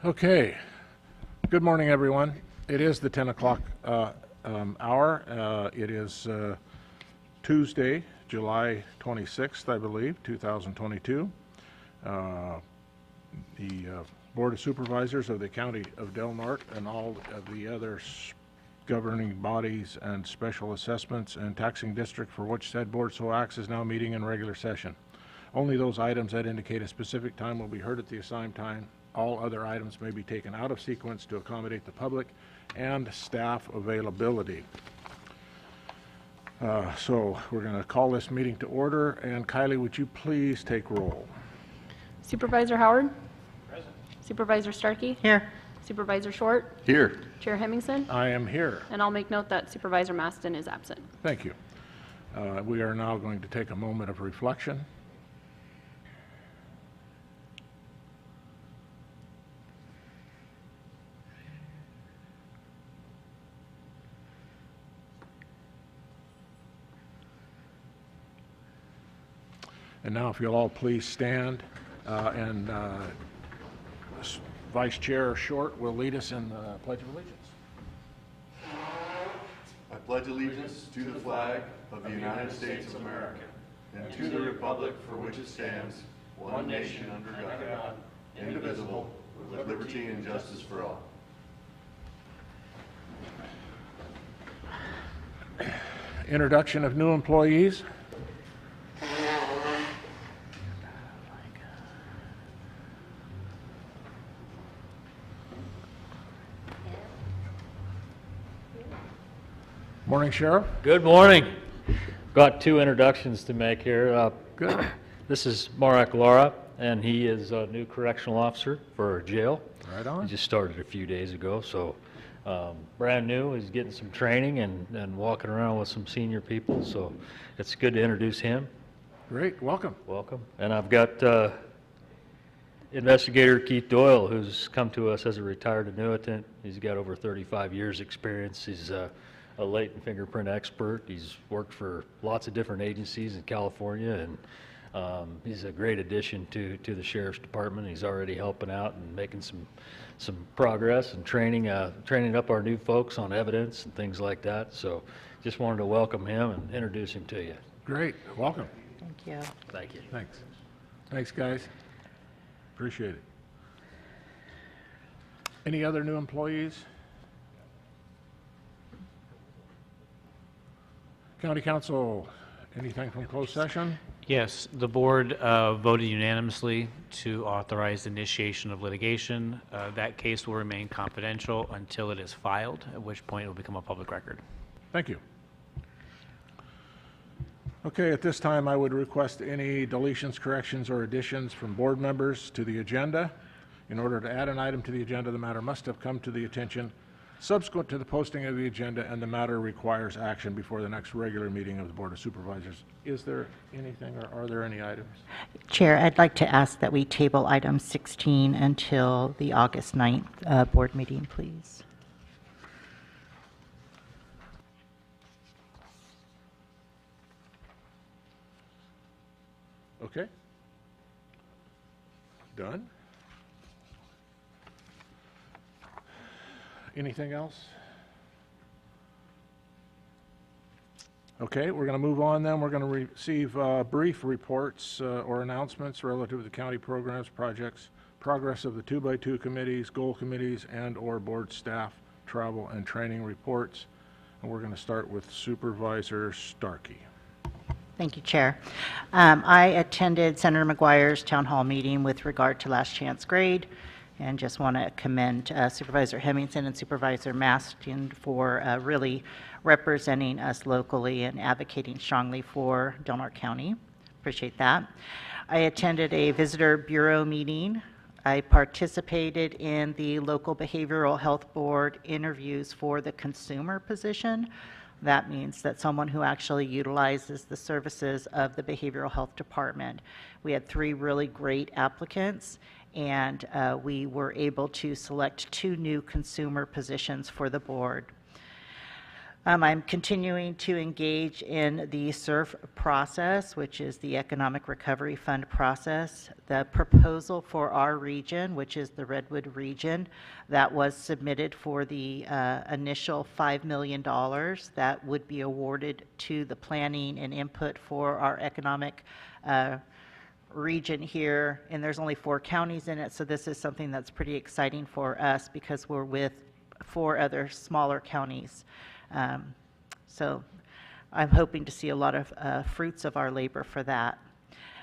Okay. Good morning, everyone. It is the 10 o'clock hour. It is Tuesday, July 26th, I believe, 2022. The Board of Supervisors of the County of Del Norte and all of the other governing bodies and special assessments and taxing district for which said board so acts is now meeting in regular session. Only those items that indicate a specific time will be heard at the assigned time. All other items may be taken out of sequence to accommodate the public and staff availability. So we're going to call this meeting to order. And Kylie, would you please take roll? Supervisor Howard? Present. Supervisor Starkey? Here. Supervisor Short? Here. Chair Hemmingson? I am here. And I'll make note that Supervisor Maston is absent. Thank you. We are now going to take a moment of reflection. And now if you'll all please stand and Vice Chair Short will lead us in the Pledge of Allegiance. I pledge allegiance to the flag of the United States of America and to the republic for which it stands, one nation under God, indivisible, with liberty and justice for all. Introduction of new employees. Morning, Sheriff. Good morning. Got two introductions to make here. Good. This is Marek Lara, and he is a new correctional officer for our jail. Right on. He just started a few days ago, so brand new. He's getting some training and walking around with some senior people, so it's good to introduce him. Great. Welcome. Welcome. And I've got Investigator Keith Doyle, who's come to us as a retired annuitant. He's got over 35 years experience. He's a latent fingerprint expert. He's worked for lots of different agencies in California, and he's a great addition to the Sheriff's Department. He's already helping out and making some progress and training up our new folks on evidence and things like that. So just wanted to welcome him and introduce him to you. Great. Welcome. Thank you. Thank you. Thanks. Thanks, guys. Appreciate it. Any other new employees? County Council, anything from closed session? Yes, the board voted unanimously to authorize initiation of litigation. That case will remain confidential until it is filed, at which point it will become a public record. Thank you. Okay, at this time, I would request any deletions, corrections, or additions from board members to the agenda. In order to add an item to the agenda, the matter must have come to the attention subsequent to the posting of the agenda, and the matter requires action before the next regular meeting of the Board of Supervisors. Is there anything, or are there any items? Chair, I'd like to ask that we table item 16 until the August 9th board meeting, please. Okay. Done. Anything else? Okay, we're going to move on then. We're going to receive brief reports or announcements relative to the county programs, projects, progress of the 2x2 committees, goal committees, and or board staff, travel and training reports. And we're going to start with Supervisor Starkey. Thank you, Chair. I attended Senator McGuire's town hall meeting with regard to last chance grade, and just want to commend Supervisor Hemmingson and Supervisor Maston for really representing us locally and advocating strongly for Del Norte County. Appreciate that. I attended a visitor bureau meeting. I participated in the local behavioral health board interviews for the consumer position. That means that someone who actually utilizes the services of the behavioral health department. We had 3 really great applicants, and we were able to select 2 new consumer positions for the board. I'm continuing to engage in the SURF process, which is the Economic Recovery Fund process. The proposal for our region, which is the Redwood region, that was submitted for the initial $5 million that would be awarded to the planning and input for our economic region here. And there's only 4 counties in it, so this is something that's pretty exciting for us because we're with 4 other smaller counties. So I'm hoping to see a lot of fruits of our labor for that.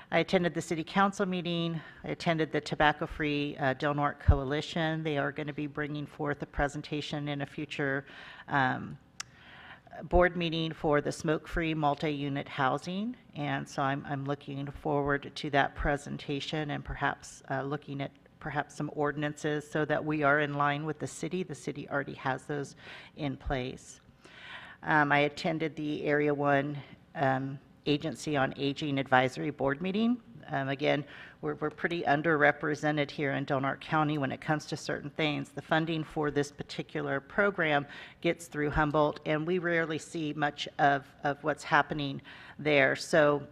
I attended the city council meeting. I attended the Tobacco-Free Del Norte Coalition. They are going to be bringing forth a presentation in a future board meeting for the smoke-free multi-unit housing. And so I'm looking forward to that presentation and perhaps looking at some ordinances so that we are in line with the city. The city already has those in place. I attended the Area 1 Agency on Aging Advisory Board meeting. Again, we're pretty underrepresented here in Del Norte County when it comes to certain things. The funding for this particular program gets through Humboldt, and we rarely see much of what's happening there. So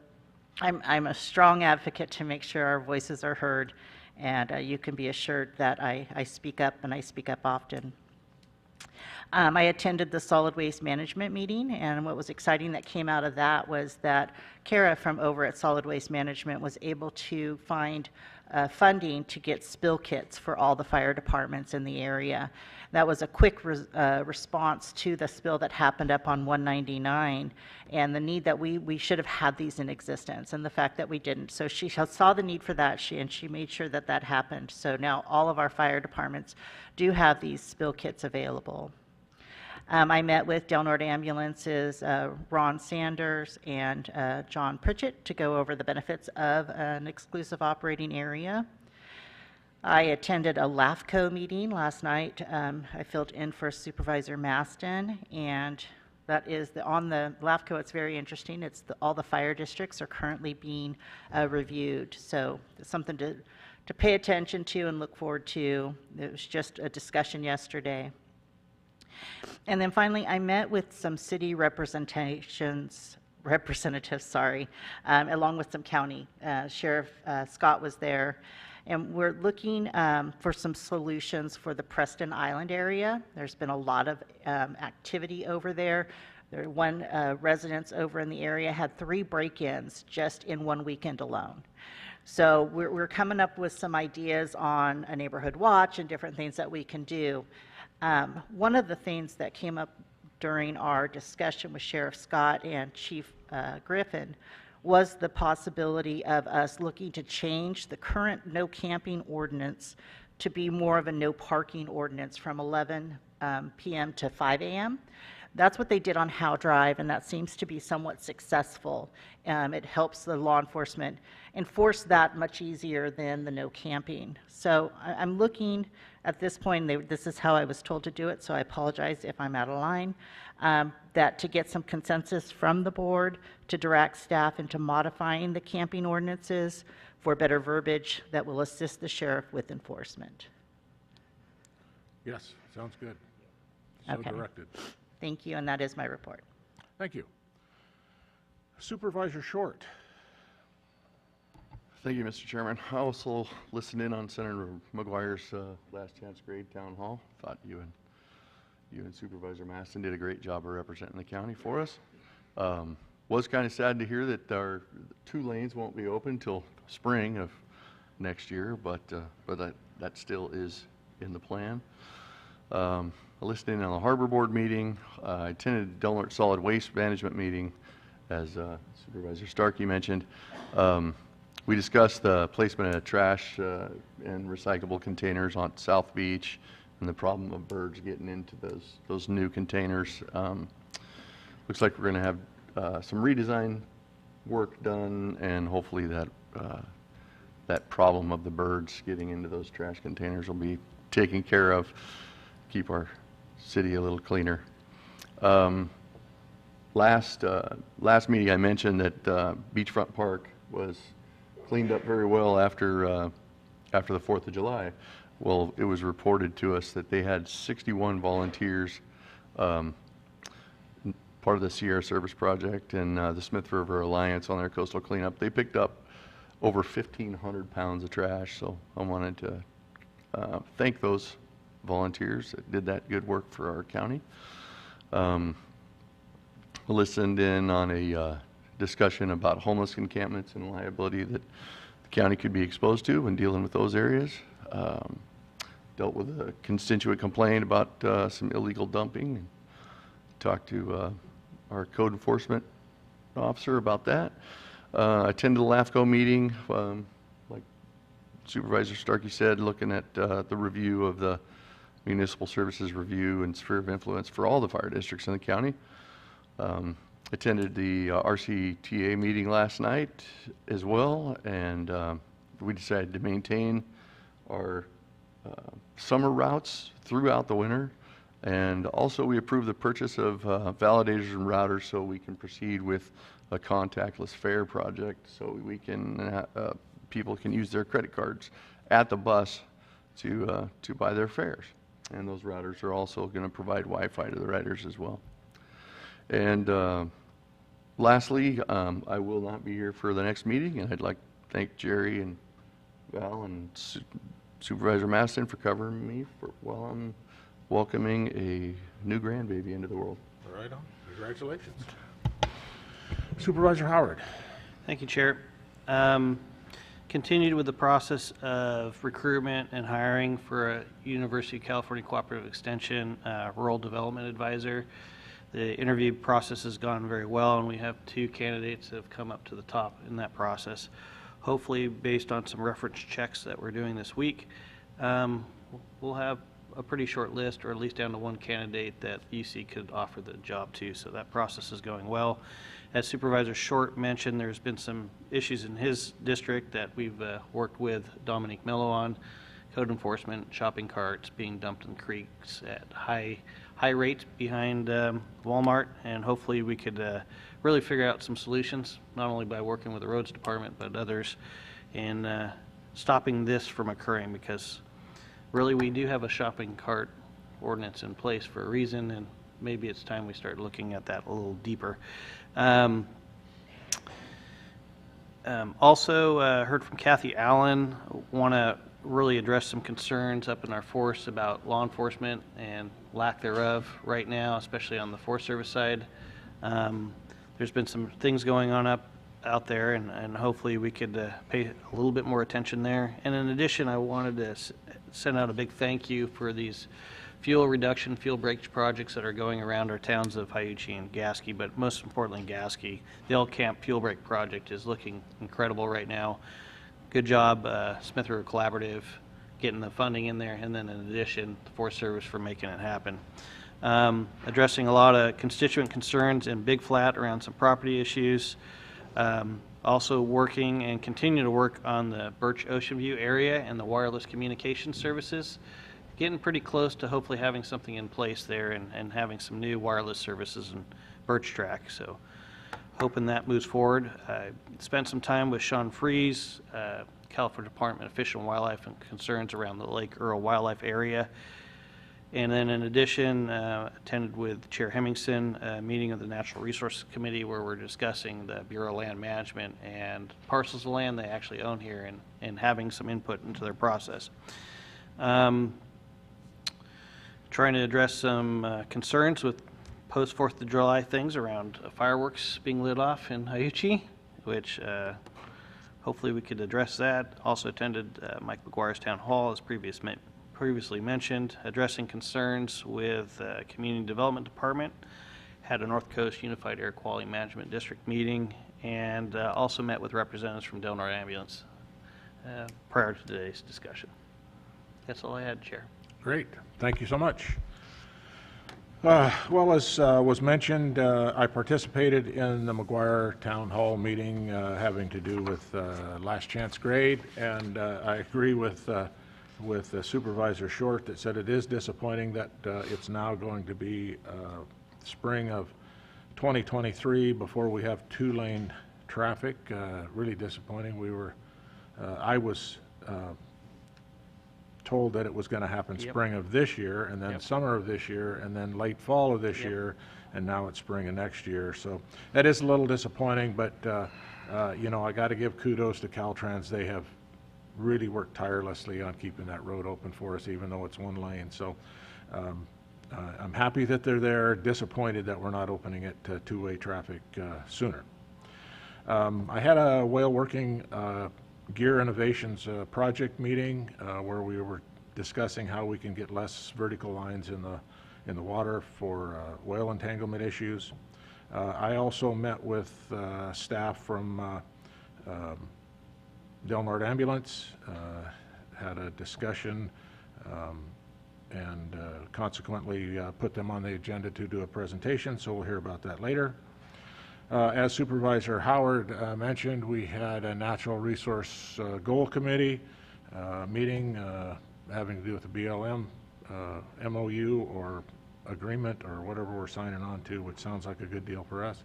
I'm a strong advocate to make sure our voices are heard, and you can be assured that I speak up, and I speak up often. I attended the solid waste management meeting, and what was exciting that came out of that was that Kara from over at Solid Waste Management was able to find funding to get spill kits for all the fire departments in the area. That was a quick response to the spill that happened up on 199 and the need that we should have had these in existence, and the fact that we didn't. So she saw the need for that, and she made sure that that happened. So now all of our fire departments do have these spill kits available. I met with Del Norte Ambulance's Ron Sanders and John Pritchett to go over the benefits of an exclusive operating area. I attended a LAFCO meeting last night. I filled in for Supervisor Maston, and that is on the LAFCO. It's very interesting. It's all the fire districts are currently being reviewed, so it's something to pay attention to and look forward to. It was just a discussion yesterday. And then finally, I met with some city representatives, along with some county. Sheriff Scott was there, and we're looking for some solutions for the Preston Island area. There's been a lot of activity over there. One residence over in the area had 3 break-ins just in one weekend alone. So we're coming up with some ideas on a neighborhood watch and different things that we can do. One of the things that came up during our discussion with Sheriff Scott and Chief Griffin was the possibility of us looking to change the current no camping ordinance to be more of a no parking ordinance from 11 p.m. to 5 a.m. That's what they did on Howe Drive, and that seems to be somewhat successful. It helps the law enforcement enforce that much easier than the no camping. So I'm looking at this point, this is how I was told to do it, so I apologize if I'm out of line, that to get some consensus from the board to direct staff into modifying the camping ordinances for better verbiage that will assist the sheriff with enforcement. Yes, sounds good. So Okay. directed. Thank you, and that is my report. Thank you. Supervisor Short. Thank you, Mr. Chairman. I also listened in on Senator McGuire's last chance grade town hall. Thought you and Supervisor Maston did a great job of representing the county for us. Was kind of sad to hear that our 2 lanes won't be open till spring of next year, but that still is in the plan. I listened in on the Harbor Board meeting. I attended the Del Norte Solid Waste Management meeting, as Supervisor Starkey mentioned. We discussed the placement of trash and recyclable containers on South Beach and the problem of birds getting into those new containers. Looks like we're going to have some redesign work done, and hopefully that problem of the birds getting into those trash containers will be taken care of, keep our city a little cleaner. Last meeting I mentioned that Beachfront Park was cleaned up very well after the 4th of July. Well, it was reported to us that they had 61 volunteers, 9 part of the Sierra Service Project and the Smith River Alliance on their coastal cleanup. They picked up over 1,500 pounds of trash, so I wanted to thank those volunteers that did that good work for our county. Listened in on a discussion about homeless encampments and liability that the county could be exposed to when dealing with those areas. Dealt with a constituent complaint about some illegal dumping. And talked to our code enforcement officer about that. Attended the LAFCO meeting, like Supervisor Starkey said, looking at the review of the municipal services review and sphere of influence for all the fire districts in the county. Attended the RCTA meeting last night as well, and we decided to maintain our summer routes throughout the winter. And also we approved the purchase of validators and routers so we can proceed with a contactless fare project, so we can people can use their credit cards at the bus to buy their fares. And those routers are also going to provide Wi-Fi to the riders as well. And lastly, I will not be here for the next meeting, and I'd like to thank Jerry and Val and Supervisor Maston for covering me while I'm welcoming a new grandbaby into the world. Right on. Congratulations. Supervisor Howard. Thank you, Chair. Continued with the process of recruitment and hiring for a University of California Cooperative Extension Rural Development Advisor. The interview process has gone very well, and we have 2 candidates that have come up to the top in that process. Hopefully, based on some reference checks that we're doing this week, we'll have a pretty short list, or at least down to 1 candidate that UC could offer the job to. So that process is going well. As Supervisor Short mentioned, there's been some issues in his district that we've worked with Dominique Mello on. Code enforcement, shopping carts being dumped in creeks at high rates behind Walmart, and hopefully we could really figure out some solutions, not only by working with the roads department but others, in stopping this from occurring, because really we do have a shopping cart ordinance in place for a reason, and maybe it's time we start looking at that a little deeper. Also heard from Kathy Allen. Want to really address some concerns up in our force about law enforcement and lack thereof right now, especially on the Forest Service side. There's been some things going on out there, and hopefully we could pay a little bit more attention there. And in addition, I wanted to send out a big thank you for these fuel reduction, fuel breakage projects that are going around our towns of Hyuchi and Gasky, but most importantly Gasky. The El Camp Fuel Break project is looking incredible right now. Good job, Smith River Collaborative, getting the funding in there, and then in addition, the Forest Service for making it happen. Addressing a lot of constituent concerns in Big Flat around some property issues. Also working and continue to work on the Birch Ocean View area and the wireless communication services. Getting pretty close to hopefully having something in place there and having some new wireless services in Birch Track. So hoping that moves forward. Spent some time with Sean Fries, California Department of Fish and Wildlife, and concerns around the Lake Earl Wildlife Area. And then in addition, attended with Chair Hemmingson a meeting of the Natural Resources Committee where we're discussing the Bureau of Land Management and parcels of land they actually own here, and having some input into their process. Trying to address some concerns with post 4th of July things around fireworks being lit off in Hyuchi, which hopefully we could address that. Also attended Mike McGuire's Town Hall, as previously mentioned, addressing concerns with Community Development Department. Had a North Coast Unified Air Quality Management District meeting, and also met with representatives from Del Norte Ambulance prior to today's discussion. That's all I had, Chair. Great. Thank you so much. Well, as was mentioned, I participated in the McGuire Town Hall meeting having to do with last chance grade, and I agree with Supervisor Short that said it is disappointing that it's now going to be spring of 2023 before we have 2-lane traffic. Really disappointing. I was told that it was going to happen spring of this year, and then summer of this year, and then late fall of this year, and now it's spring of next year. So that is a little disappointing, but, you know, I got to give kudos to Caltrans. They have really worked tirelessly on keeping that road open for us, even though it's one lane. So I'm happy that they're there, disappointed that we're not opening it to two-way traffic sooner. I had a whale working gear innovations project meeting where we were discussing how we can get less vertical lines in the water for whale entanglement issues. I also met with staff from Del Norte Ambulance, had a discussion, and consequently put them on the agenda to do a presentation, so we'll hear about that later. As Supervisor Howard mentioned, we had a Natural Resource Goal Committee meeting having to do with the BLM MOU or agreement or whatever we're signing on to, which sounds like a good deal for us.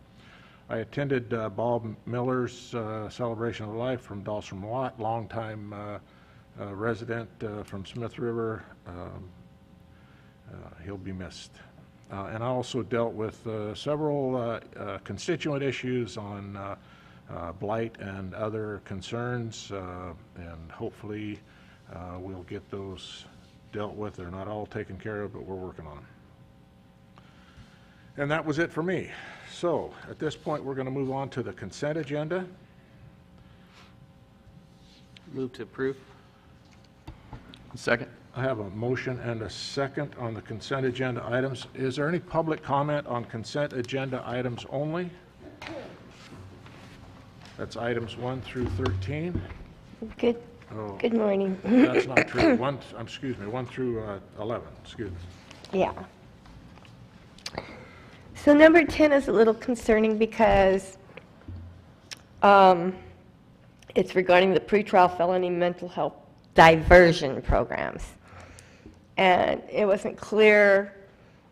I attended Bob Miller's Celebration of Life from Dahlstrom Watt, longtime resident from Smith River. He'll be missed. And I also dealt with several constituent issues on blight and other concerns, and hopefully we'll get those dealt with. They're not all taken care of, but we're working on them. And that was it for me. So at this point, we're going to move on to the consent agenda. Move to approve. Second. I have a motion and a second on the consent agenda items. Is there any public comment on consent agenda items only? That's items 1 through 13. Good, Oh, good morning. that's not true. Excuse me, 1 through 11, excuse me. Yeah. So number 10 is a little concerning because it's regarding the pretrial felony mental health diversion programs. And it wasn't clear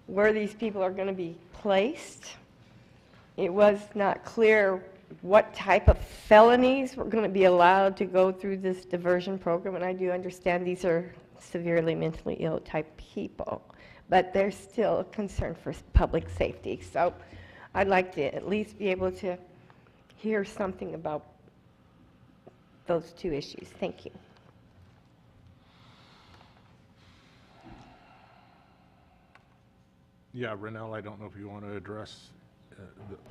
where these people are going to be placed. It was not clear what type of felonies were going to be allowed to go through this diversion program. And I do understand these are severely mentally ill type people, but there's still a concern for public safety. So I'd like to at least be able to hear something about those two issues. Thank you. Yeah, Renell, I don't know if you want to address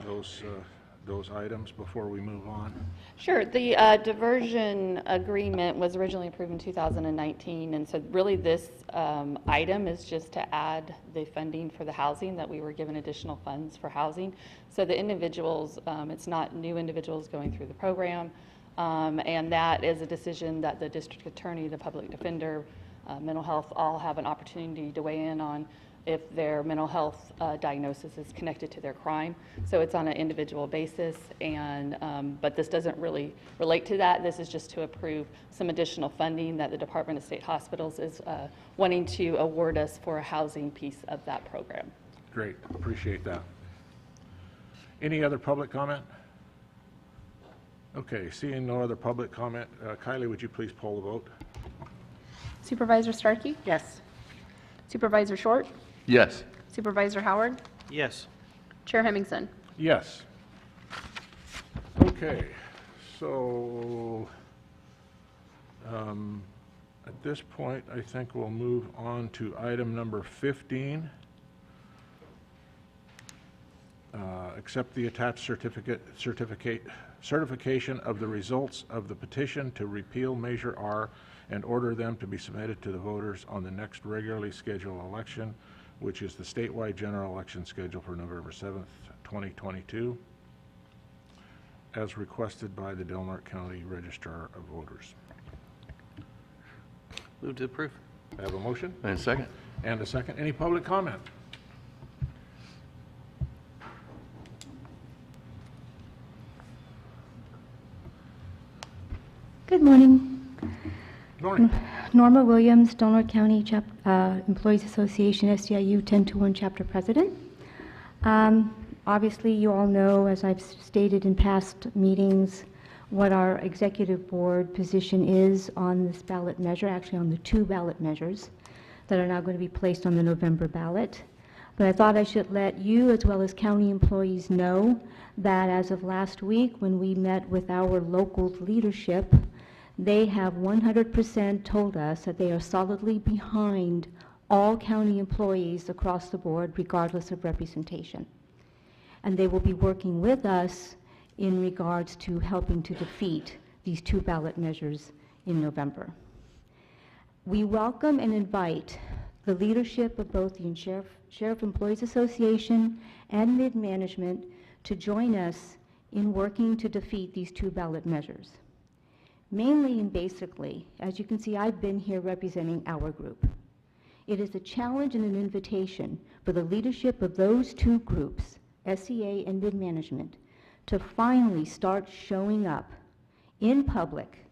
those items before we move on. Sure. The diversion agreement was originally approved in 2019, and so really this item is just to add the funding for the housing, that we were given additional funds for housing. So the individuals, it's not new individuals going through the program, and that is a decision that the district attorney, the public defender, mental health, all have an opportunity to weigh in on if their mental health diagnosis is connected to their crime. So it's on an individual basis, and but this doesn't really relate to that. This is just to approve some additional funding that the Department of State Hospitals is wanting to award us for a housing piece of that program. Great, appreciate that. Any other public comment? Okay, seeing no other public comment, Kylie, would you please poll the vote? Supervisor Starkey? Yes. Supervisor Short? Yes. Supervisor Howard? Yes. Chair Hemmingson? Yes. Okay, so at this point, I think we'll move on to item number 15. Accept the attached certification of the results of the petition to repeal Measure R and order them to be submitted to the voters on the next regularly scheduled election, which is the statewide general election scheduled for November 7th, 2022, as requested by the Del Norte County Registrar of Voters. Move to approve. I have a motion And second. and a second. Any public comment? Good morning. Good morning. Norma Williams, Del Norte County Employees Association, SEIU 10-1 Chapter President. Obviously, you all know, as I've stated in past meetings, what our executive board position is on this ballot measure, actually on the two ballot measures that are now going to be placed on the November ballot. But I thought I should let you, as well as county employees, know that as of last week, when we met with our local leadership, they have 100% told us that they are solidly behind all county employees across the board, regardless of representation. And they will be working with us in regards to helping to defeat these 2 ballot measures in November. We welcome and invite the leadership of both the Sheriff Employees Association and mid-management to join us in working to defeat these 2 ballot measures. Mainly and basically, as you can see, I've been here representing our group. It is a challenge and an invitation for the leadership of those 2 groups, SEA and mid-management, to finally start showing up in public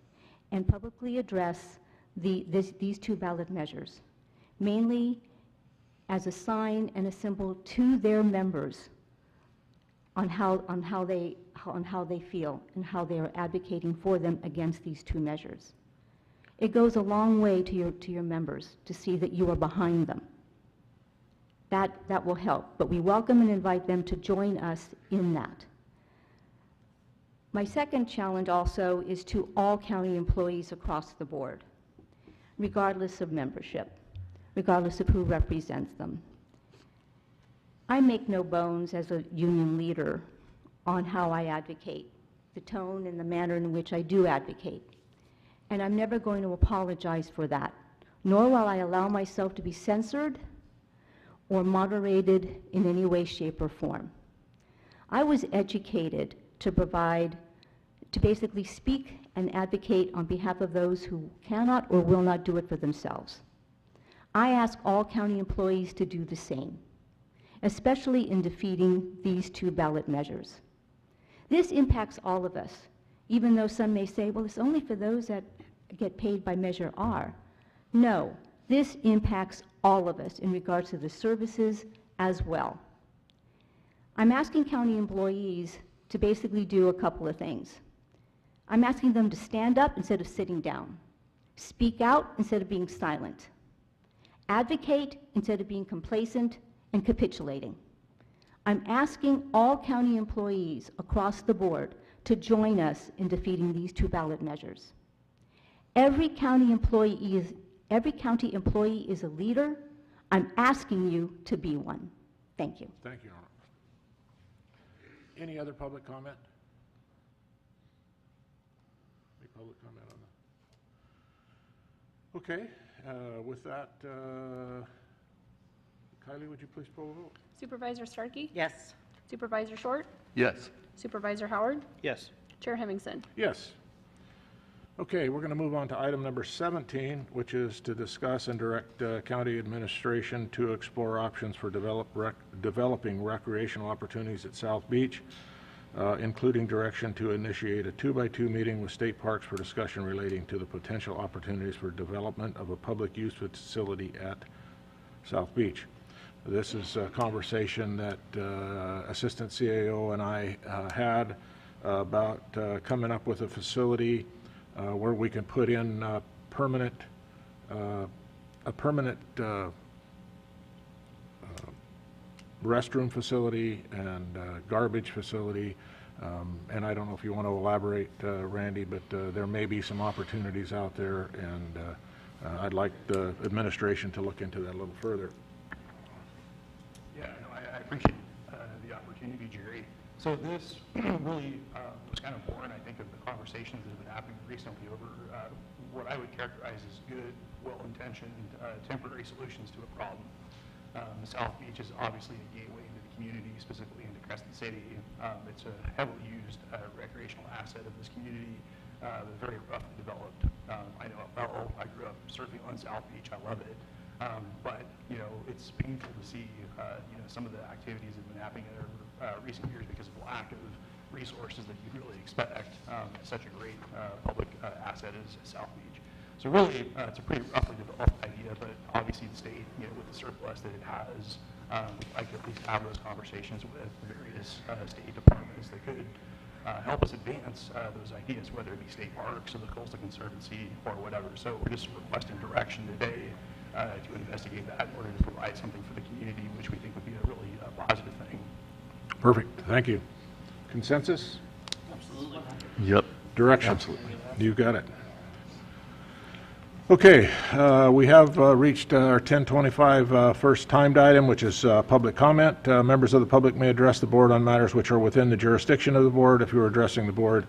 and publicly address these 2 ballot measures, mainly as a sign and a symbol to their members on how they feel and how they are advocating for them against these 2 measures. It goes a long way to your members to see that you are behind them. That will help, but we welcome and invite them to join us in that. My second challenge also is to all county employees across the board, regardless of membership, regardless of who represents them. I make no bones as a union leader on how I advocate, the tone and the manner in which I do advocate. And I'm never going to apologize for that, nor will I allow myself to be censored or moderated in any way, shape, or form. I was educated to basically speak and advocate on behalf of those who cannot or will not do it for themselves. I ask all county employees to do the same, especially in defeating these 2 ballot measures. This impacts all of us, even though some may say, well, it's only for those that get paid by Measure R. No, this impacts all of us in regards to the services as well. I'm asking county employees to basically do a couple of things. I'm asking them to stand up instead of sitting down, speak out instead of being silent, advocate instead of being complacent and capitulating. I'm asking all county employees across the board to join us in defeating these 2 ballot measures. Every county employee is a leader. I'm asking you to be one. Thank you. Thank you, Norma. Any other public comment? Any public comment on that? Okay, with that, Kylie, would you please poll the vote? Supervisor Starkey? Yes. Supervisor Short? Yes. Supervisor Howard? Yes. Chair Hemmingson? Yes. Okay, we're going to move on to item number 17, which is to discuss and direct county administration to explore options for developing recreational opportunities at South Beach, including direction to initiate a 2x2 meeting with state parks for discussion relating to the potential opportunities for development of a public use facility at South Beach. This is a conversation that Assistant CAO and I had about coming up with a facility where we can put in a permanent restroom facility and garbage facility. And I don't know if you want to elaborate, Randy, but there may be some opportunities out there, and I'd like the administration to look into that a little further. Yeah, no, I appreciate the opportunity, Jerry. So this really was kind of born, I think, of the conversations that have been happening recently over what I would characterize as good, well-intentioned, temporary solutions to a problem. The South Beach is obviously a gateway into the community, specifically into Crescent City. It's a heavily used recreational asset of this community, very roughly developed. I know it well. I grew up surfing on South Beach. I love it. But, you know, it's painful to see, you know, some of the activities that have been happening in recent years because of lack of resources that you really expect such a great public asset as South Beach. So really, it's a pretty roughly developed idea, but obviously the state, you know, with the surplus that it has, I could at least have those conversations with various state departments that could help us advance those ideas, whether it be state parks or the Coastal Conservancy or whatever. So we're just requesting direction today to investigate that in order to provide something for the community, which we think would be a really positive thing. Perfect, thank you. Consensus? Yep. Direction? Absolutely. You got it. Okay, we have reached our 10:25 first timed item, which is public comment. Members of the public may address the board on matters which are within the jurisdiction of the board. If you are addressing the board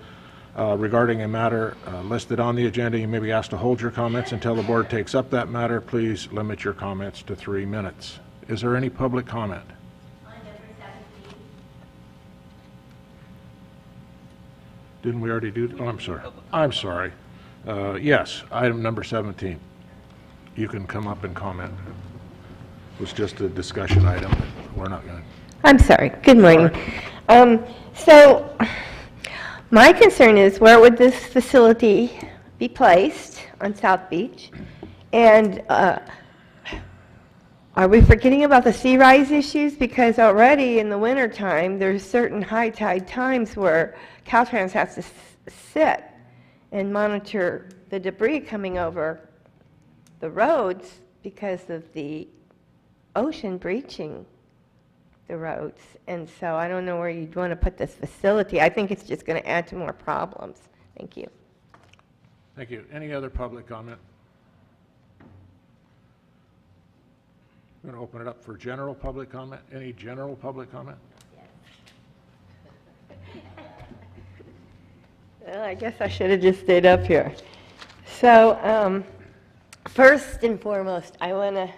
regarding a matter listed on the agenda, you may be asked to hold your comments until the board takes up that matter. Please limit your comments to 3 minutes. Is there any public comment? Didn't we already do, oh, I'm sorry. I'm sorry. Yes, item number 17. You can come up and comment. It was just a discussion item. We're not going to. I'm sorry. Good morning. So my concern is, where would this facility be placed on South Beach? And are we forgetting about the sea rise issues? Because already in the wintertime, there's certain high tide times where Caltrans has to sit and monitor the debris coming over the roads because of the ocean breaching the roads. And so I don't know where you'd want to put this facility. I think it's just going to add to more problems. Thank you. Thank you. Any other public comment? I'm going to open it up for general public comment. Any general public comment? Well, I guess I should have just stayed up here. So, first and foremost, I want to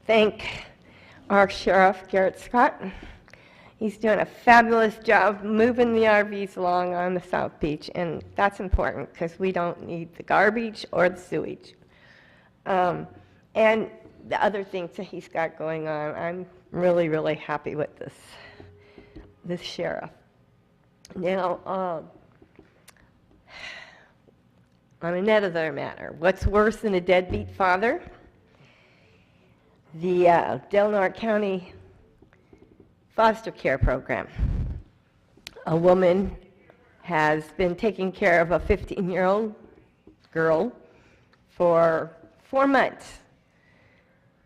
thank our Sheriff, Garrett Scott. He's doing a fabulous job moving the RVs along on the South Beach, and that's important because we don't need the garbage or the sewage. And the other things that he's got going on, I'm really, really happy with this sheriff. Now, on another matter, what's worse than a deadbeat father? The Del Norte County foster care program. A woman has been taking care of a 15-year-old girl for 4 months.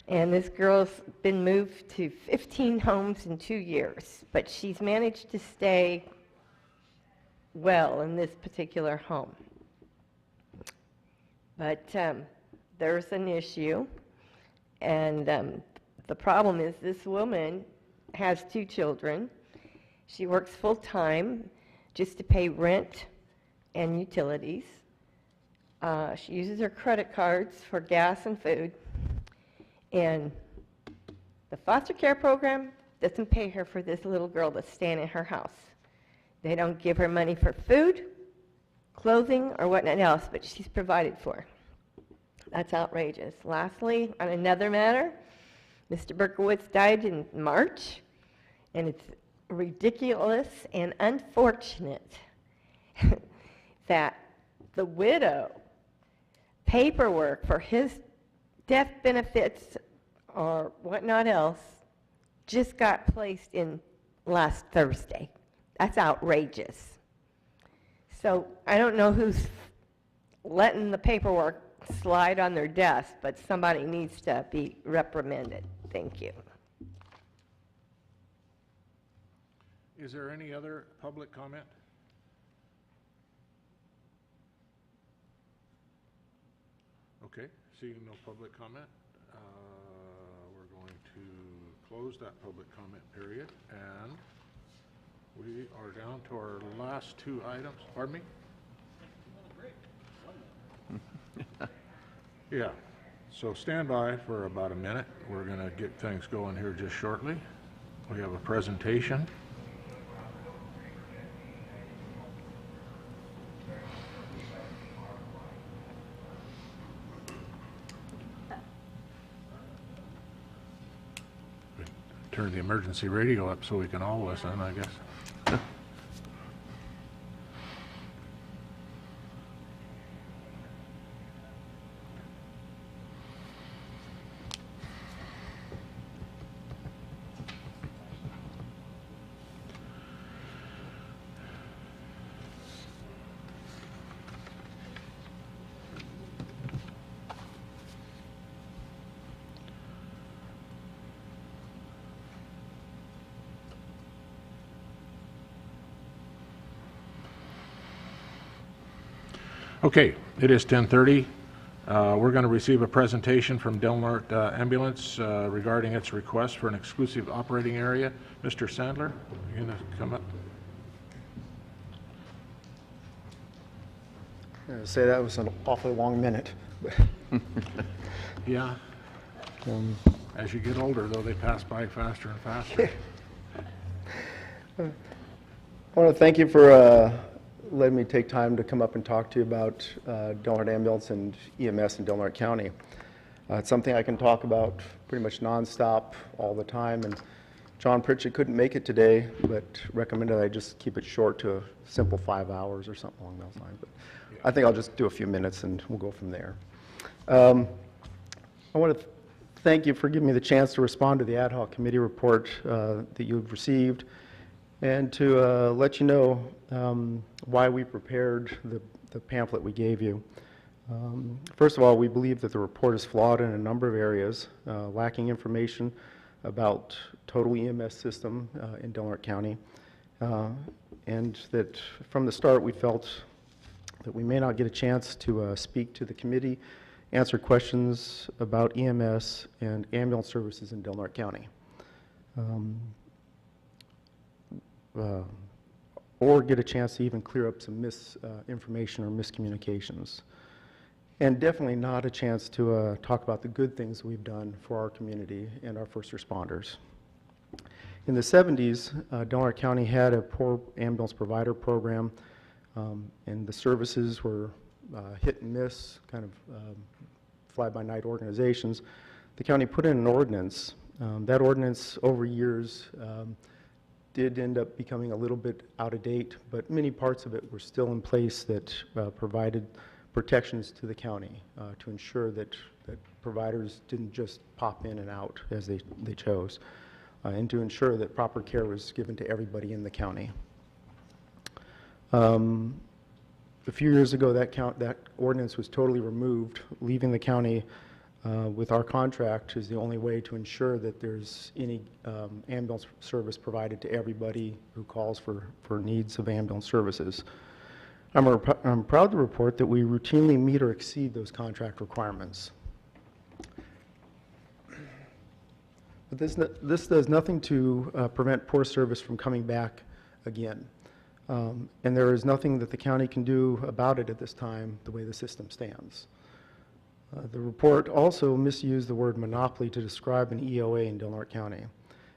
And this girl's been moved to 15 homes in 2 years, but she's managed to stay well in this particular home. But there's an issue, and the problem is this woman has 2 children. She works full-time just to pay rent and utilities. She uses her credit cards for gas and food. And the foster care program doesn't pay her for this little girl that's staying in her house. They don't give her money for food, clothing, or whatnot else, but she's provided for. That's outrageous. Lastly, on another matter, Mr. Berkowitz died in March, and it's ridiculous and unfortunate that the widow paperwork for his death benefits or whatnot else just got placed in last Thursday. That's outrageous. So I don't know who's letting the paperwork slide on their desk, but somebody needs to be reprimanded. Thank you. Is there any other public comment? Okay, seeing no public comment, we're going to close that public comment period, and we are down to our last 2 items. Pardon me? Yeah, so stand by for about a minute. We're going to get things going here just shortly. We have a presentation. Turn the emergency radio up so we can all listen, I guess. Okay, it is 10:30. We're going to receive a presentation from Del Norte Ambulance regarding its request for an exclusive operating area. Mr. Sandler, you're going to come up? Say that was an awfully long minute. Yeah. As you get older, though, they pass by faster and faster. I want to thank you for letting me take time to come up and talk to you about Del Norte Ambulance and EMS in Del Norte County. It's something I can talk about pretty much nonstop all the time, and John Pritchett couldn't make it today, but recommended I just keep it short to a simple 5 hours or something along those lines. But I think I'll just do a few minutes and we'll go from there. I want to thank you for giving me the chance to respond to the ad hoc committee report that you've received, and to let you know why we prepared the pamphlet we gave you. First of all, we believe that the report is flawed in a number of areas, lacking information about total EMS system in Del Norte County, and that from the start we felt that we may not get a chance to speak to the committee, answer questions about EMS and ambulance services in Del Norte County. Or get a chance to even clear up some misinformation or miscommunications. And definitely not a chance to talk about the good things we've done for our community and our first responders. In the 70s, Del Norte County had a poor ambulance provider program, and the services were hit and miss, kind of fly-by-night organizations. The county put in an ordinance. That ordinance over years did end up becoming a little bit out of date, but many parts of it were still in place that provided protections to the county to ensure that providers didn't just pop in and out as they chose, and to ensure that proper care was given to everybody in the county. A few years ago, that ordinance was totally removed, leaving the county with our contract as the only way to ensure that there's any ambulance service provided to everybody who calls for needs of ambulance services. I'm proud to report that we routinely meet or exceed those contract requirements. But this does nothing to prevent poor service from coming back again. And there is nothing that the county can do about it at this time, the way the system stands. The report also misused the word monopoly to describe an EOA in Del Norte County,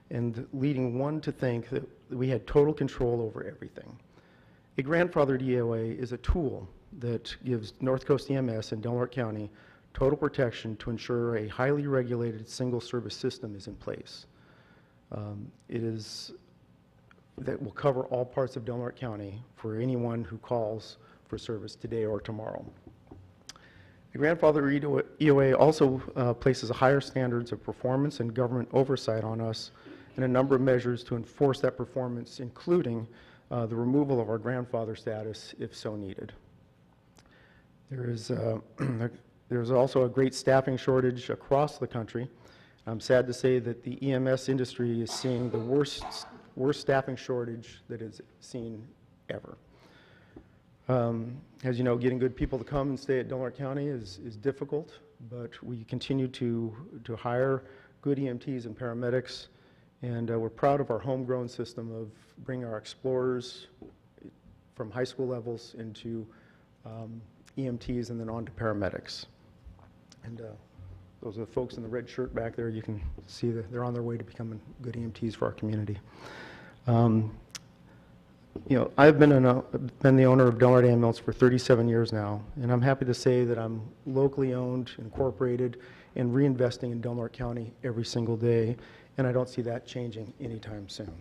and leading one to think that we had total control over everything. A grandfathered EOA is a tool that gives North Coast EMS and Del Norte County total protection to ensure a highly regulated single service system is in place. That will cover all parts of Del Norte County for anyone who calls for service today or tomorrow. The grandfather EOA also places higher standards of performance and government oversight on us and a number of measures to enforce that performance, including the removal of our grandfather status if so needed. There's also a great staffing shortage across the country. I'm sad to say that the EMS industry is seeing the worst staffing shortage that it's seen ever. As you know, getting good people to come and stay at Del Norte County is difficult, but we continue to hire good EMTs and paramedics, and we're proud of our homegrown system of bringing our explorers from high school levels into EMTs and then on to paramedics. And those are the folks in the red shirt back there. You can see that they're on their way to becoming good EMTs for our community. You know, I've been the owner of Del Norte Ambulance for 37 years now, and I'm happy to say that I'm locally owned, incorporated, and reinvesting in Del Norte County every single day, and I don't see that changing anytime soon.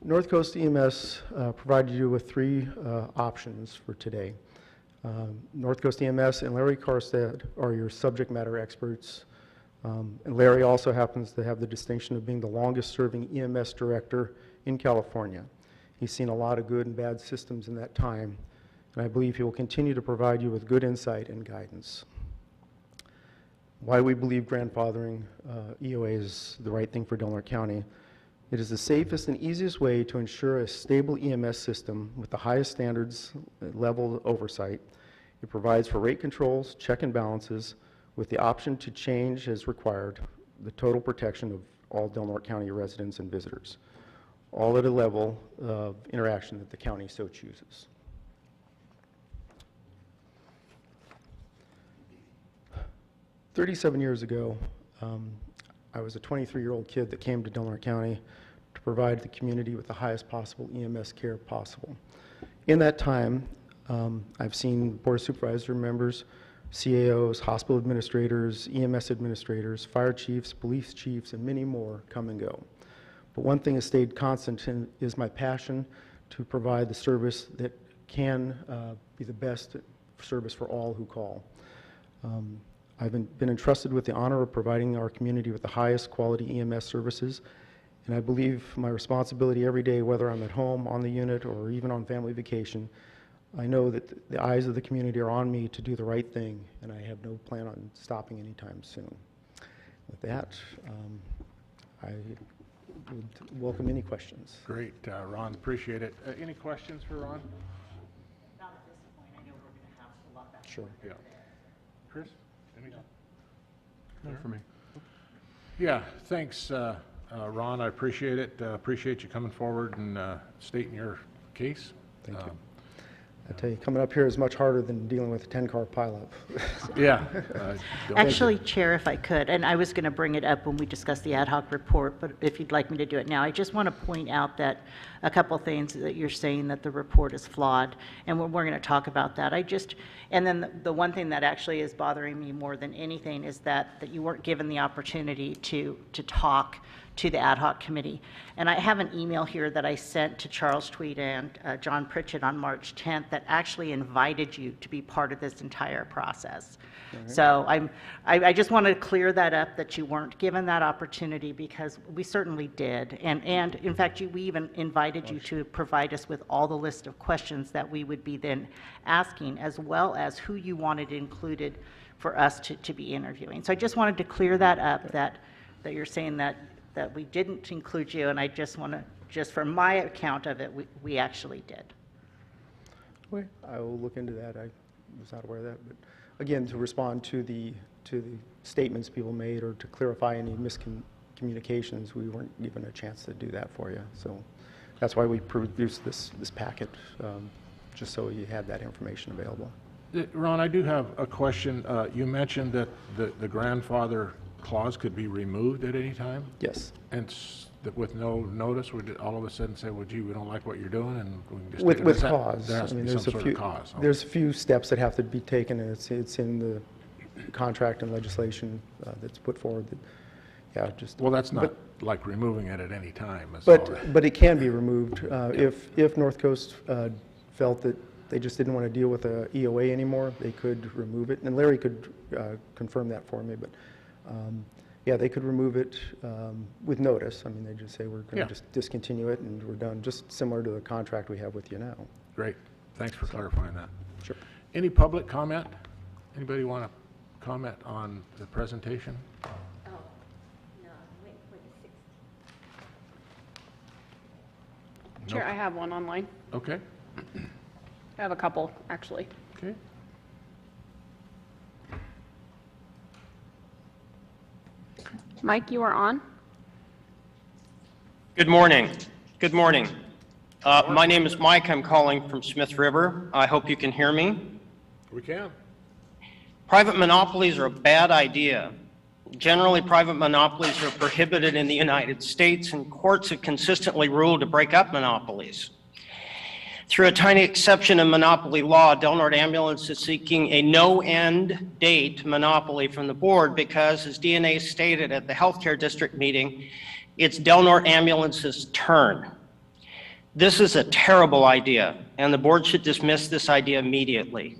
North Coast EMS provided you with three options for today. North Coast EMS and Larry Karstad are your subject matter experts. And Larry also happens to have the distinction of being the longest serving EMS director in California. He's seen a lot of good and bad systems in that time, and I believe he will continue to provide you with good insight and guidance. Why we believe grandfathering EOA is the right thing for Del Norte County. It is the safest and easiest way to ensure a stable EMS system with the highest standards level oversight. It provides for rate controls, check and balances, with the option to change as required the total protection of all Del Norte County residents and visitors, all at a level of interaction that the county so chooses. "37 years ago, I was a 23-year-old kid that came to Del Norte County to provide the community with the highest possible EMS care possible. In that time, I've seen Board of Supervisor members, CAOs, hospital administrators, EMS administrators, fire chiefs, police chiefs, and many more come and go. But one thing has stayed constant is my passion to provide the service that can be the best service for all who call. I've been entrusted with the honor of providing our community with the highest quality EMS services, and I believe my responsibility every day, whether I'm at home, on the unit, or even on family vacation, I know that the eyes of the community are on me to do the right thing, and I have no plan on stopping anytime soon. With that, I would welcome any questions. Great, Ron, appreciate it. Any questions for Ron? Not at this point. I know we're going to have a lot back. Sure. Yeah. Chris? Anything? Not for me. Yeah, thanks, Ron. I appreciate it. Appreciate you coming forward and stating your case. Thank you. I tell you, coming up here is much harder than dealing with a 10-car pileup. Yeah. Actually, Chair, if I could, and I was going to bring it up when we discussed the ad hoc report, but if you'd like me to do it now, I just want to point out that a couple things that you're saying that the report is flawed, and we're going to talk about that. And then the one thing that actually is bothering me more than anything is that you weren't given the opportunity to talk to the ad hoc committee. And I have an email here that I sent to Charles Tweed and John Pritchett on March 10th that actually invited you to be part of this entire process. So I just want to clear that up, that you weren't given that opportunity, because we certainly did. And in fact, we even invited you to provide us with all the list of questions that we would be then asking, as well as who you wanted included for us to be interviewing. So I just wanted to clear that up, that you're saying that we didn't include you, and I just want to, just from my account of it, we actually did. Okay, I will look into that. I was not aware of that, but again, to respond to the statements people made, or to clarify any miscommunications, we weren't given a chance to do that for you. So that's why we produced this packet, just so you had that information available. Ron, I do have a question. You mentioned that the grandfather clause could be removed at any time? Yes. And that with no notice, would it all of a sudden say, well, gee, we don't like what you're doing, and we can just take it? With cause. There has to be some sort of cause. Okay. There's a few steps that have to be taken, and it's in the contract and legislation that's put forward. Well, that's not like removing it at any time. But it can be removed if North Coast felt that they just didn't want to deal with a EOA anymore. They could remove it, and Larry could confirm that for me. But yeah, they could remove it with notice. I mean, they just say, we're going to just discontinue it, and we're done, just similar to the contract we have with you now. Great. Thanks for clarifying that. Sure. Any public comment? Anybody want to comment on the presentation? Oh, no, wait for the 6th. Chair, I have one online. Okay. I have a couple, actually. Okay. Mike, you are on. Good morning. Good morning. My name is Mike. I'm calling from Smith River. I hope you can hear me. We can. Private monopolies are a bad idea. Generally, private monopolies are prohibited in the United States, and courts have consistently ruled to break up monopolies. Through a tiny exception in monopoly law, Del Norte Ambulance is seeking a no-end date monopoly from the board because, as DNA stated at the healthcare district meeting, it's Del Norte Ambulance's turn. This is a terrible idea, and the board should dismiss this idea immediately.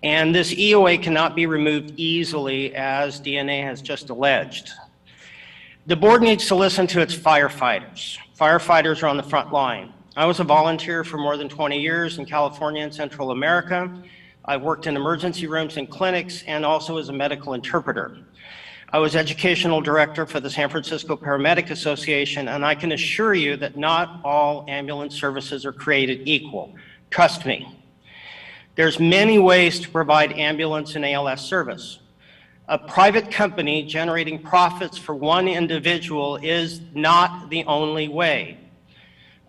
And this EOA cannot be removed easily, as DNA has just alleged. The board needs to listen to its firefighters. Firefighters are on the front line. I was a volunteer for more than 20 years in California and Central America. I worked in emergency rooms and clinics, and also as a medical interpreter. I was educational director for the San Francisco Paramedic Association, and I can assure you that not all ambulance services are created equal. Trust me. There's many ways to provide ambulance and ALS service. A private company generating profits for one individual is not the only way.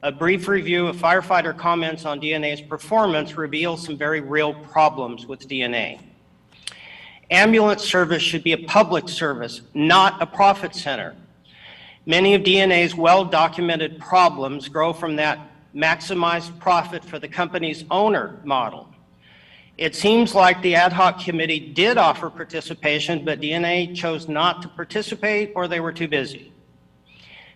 A brief review of firefighter comments on DNA's performance reveals some very real problems with DNA. Ambulance service should be a public service, not a profit center. Many of DNA's well-documented problems grow from that maximized profit for the company's owner model. It seems like the ad hoc committee did offer participation, but DNA chose not to participate or they were too busy.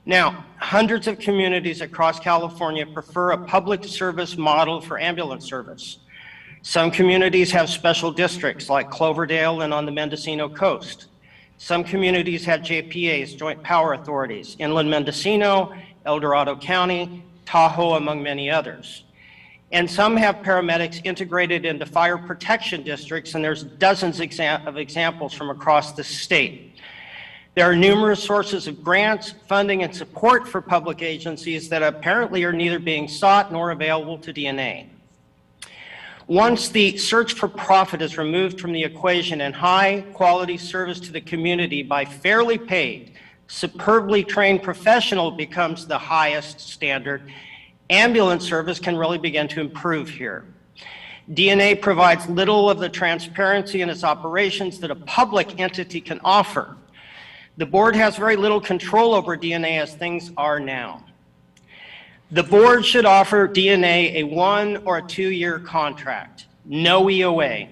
Now, hundreds of communities across California prefer a public service model for ambulance service. Some communities have special districts like Cloverdale and on the Mendocino coast. Some communities have JPAs, Joint Power Authorities, Inland Mendocino, El Dorado County, Tahoe, among many others. And some have paramedics integrated into fire protection districts, and there's dozens of examples from across the state. There are numerous sources of grants, funding, and support for public agencies that apparently are neither being sought nor available to DNA. Once the search for profit is removed from the equation and high-quality service to the community by fairly paid, superbly trained professional becomes the highest standard, ambulance service can really begin to improve here. DNA provides little of the transparency in its operations that a public entity can offer. The board has very little control over DNA as things are now. The board should offer DNA a 1 or a 2-year contract, no EOA.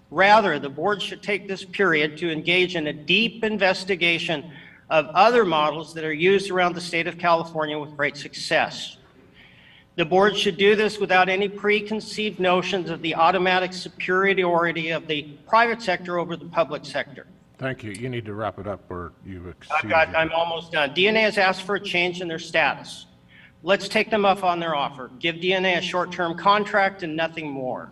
Rather, the board should take this period to engage in a deep investigation of other models that are used around the state of California with great success. The board should do this without any preconceived notions of the automatic superiority of the private sector over the public sector. Thank you. You need to wrap it up or you've exceeded. I'm almost done. DNA has asked for a change in their status. Let's take them up on their offer. Give DNA a short-term contract and nothing more.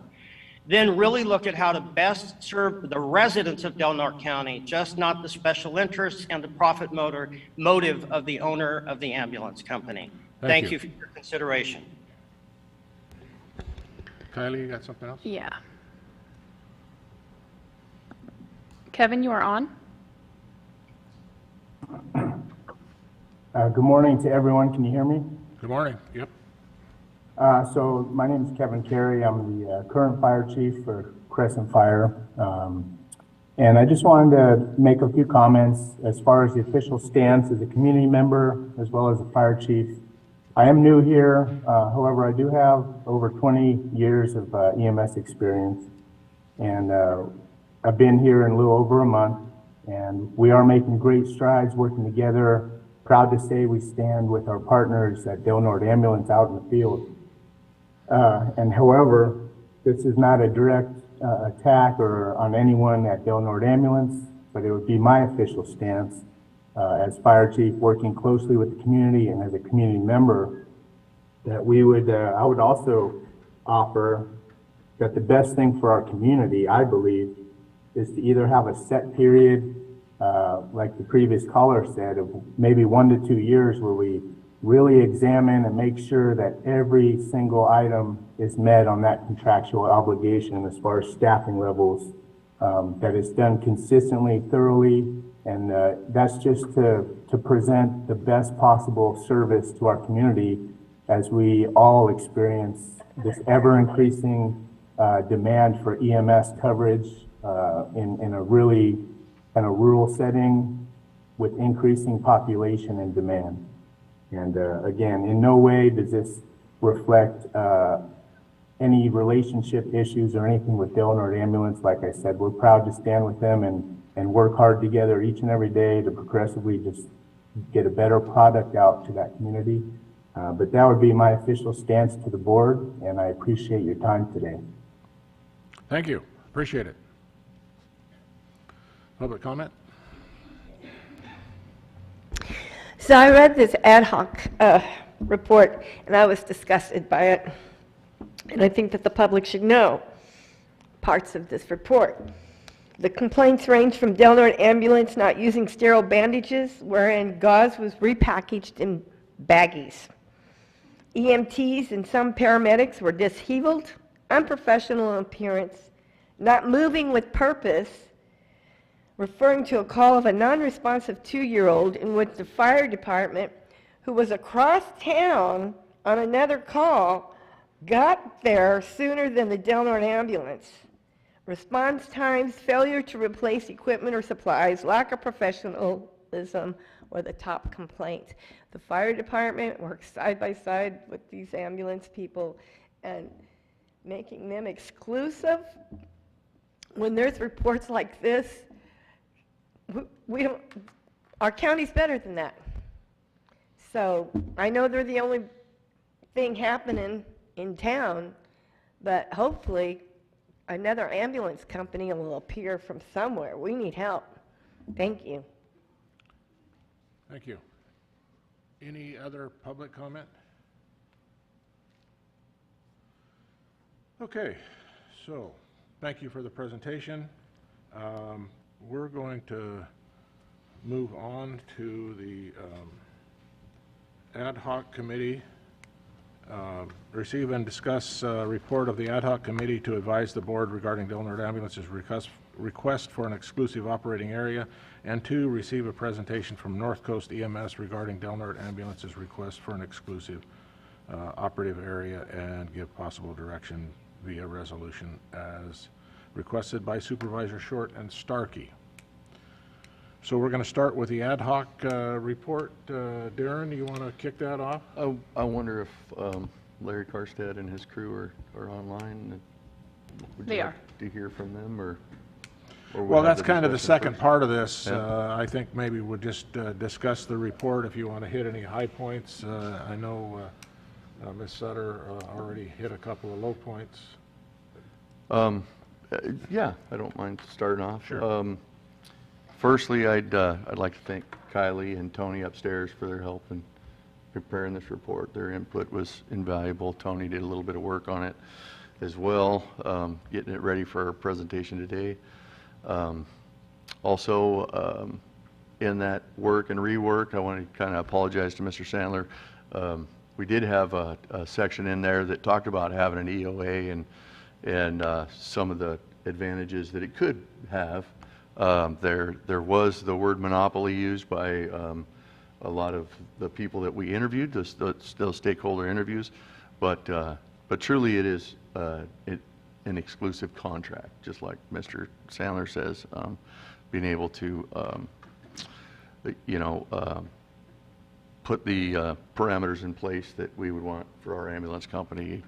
Then really look at how to best serve the residents of Del Norte County, just not the special interests and the profit motive of the owner of the ambulance company. Thank you for your consideration. Kylie, you got something else? Yeah. Kevin, you are on. Good morning to everyone. Can you hear me? Good morning. Yep. So my name is Kevin Carey. I'm the current fire chief for Crescent Fire. And I just wanted to make a few comments as far as the official stance as a community member as well as a fire chief. I am new here. However, I do have over 20 years of EMS experience. And I've been here in a little over a month. And we are making great strides working together. Proud to say we stand with our partners at Del Norte Ambulance out in the field. And however, this is not a direct attack or on anyone at Del Norte Ambulance, but it would be my official stance as fire chief working closely with the community and as a community member that we would, I would also offer that the best thing for our community, I believe, is to either have a set period like the previous caller said, of maybe 1 to 2 years where we really examine and make sure that every single item is met on that contractual obligation as far as staffing levels, that is done consistently, thoroughly, and that's just to present the best possible service to our community as we all experience this ever-increasing demand for EMS coverage in a really kind of rural setting with increasing population and demand. And again, in no way does this reflect any relationship issues or anything with Del Norte Ambulance. Like I said, we're proud to stand with them and work hard together each and every day to progressively just get a better product out to that community. But that would be my official stance to the board, and I appreciate your time today. Thank you. Appreciate it. Public comment? So I read this ad hoc report, and I was disgusted by it. And I think that the public should know parts of this report. The complaints range from Del Norte ambulance not using sterile bandages, wherein gauze was repackaged in baggies. EMTs and some paramedics were disheveled, unprofessional in appearance, not moving with purpose, referring to a call of a non-responsive 2-year-old in which the fire department, who was across town on another call, got there sooner than the Del Norte ambulance. Response times, failure to replace equipment or supplies, lack of professionalism were the top complaints. The fire department works side by side with these ambulance people and making them exclusive. When there's reports like this, we don't, our county's better than that. So I know they're the only thing happening in town, but hopefully another ambulance company will appear from somewhere. We need help. Thank you. Thank you. Any other public comment? Okay, so thank you for the presentation. We're going to move on to the Ad Hoc Committee. Receive and discuss report of the Ad Hoc Committee to advise the board regarding Del Norte Ambulance's request for an exclusive operating area, and 2, receive a presentation from North Coast EMS regarding Del Norte Ambulance's request for an exclusive operative area, and give possible direction via resolution as requested by Supervisor Short and Starkey. So we're going to start with the ad hoc report. Darren, you want to kick that off? I wonder if Larry Karstad and his crew are online. Would They you are. like to hear from them, or Well, that's kind of the discussion second first? part of this. Yeah. I think maybe we'll just discuss the report if you want to hit any high points. I know Ms. Sutter already hit a couple of low points. Yeah, I don't mind starting off. Sure. Firstly, I'd like to thank Kylie and Tony upstairs for their help in preparing this report. Their input was invaluable. Tony did a little bit of work on it as well, getting it ready for our presentation today. Also, in that work and rework, I want to kind of apologize to Mr. Sandler. We did have a section in there that talked about having an EOA and some of the advantages that it could have. There was the word monopoly used by a lot of the people that we interviewed, those stakeholder interviews, but truly it is an exclusive contract, just like Mr. Sandler says, being able to put the parameters in place that we would want for our ambulance company.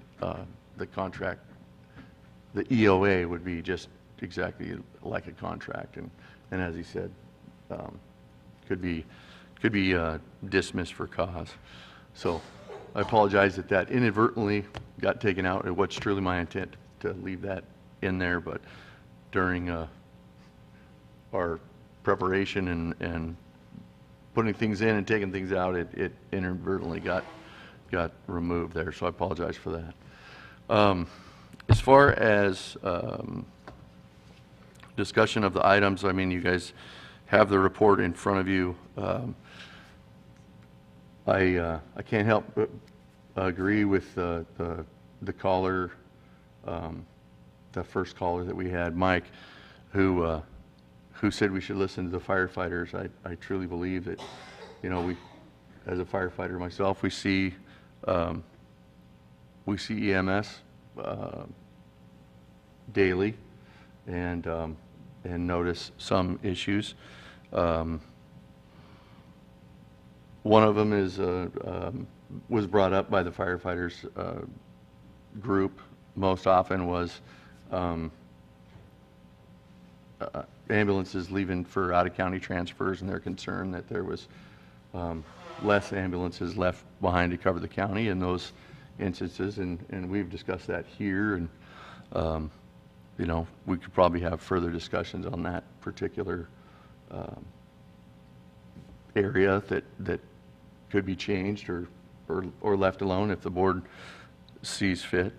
The contract, the EOA would be just exactly like a contract, and as he said, could be dismissed for cause. So I apologize that inadvertently got taken out. It was truly my intent to leave that in there, but during our preparation and putting things in and taking things out, it inadvertently got removed there. So I apologize for that. As far as discussion of the items, I mean, you guys have the report in front of you. I can't help but agree with the caller, the first caller that we had, Mike, who said we should listen to the firefighters. I truly believe that, we, as a firefighter myself, we see EMS daily and notice some issues. One of them is was brought up by the firefighters group most often was ambulances leaving for out-of-county transfers, and they're concerned that there was less ambulances left behind to cover the county in those instances, and we've discussed that here, and we could probably have further discussions on that particular area that could be changed or left alone if the board sees fit.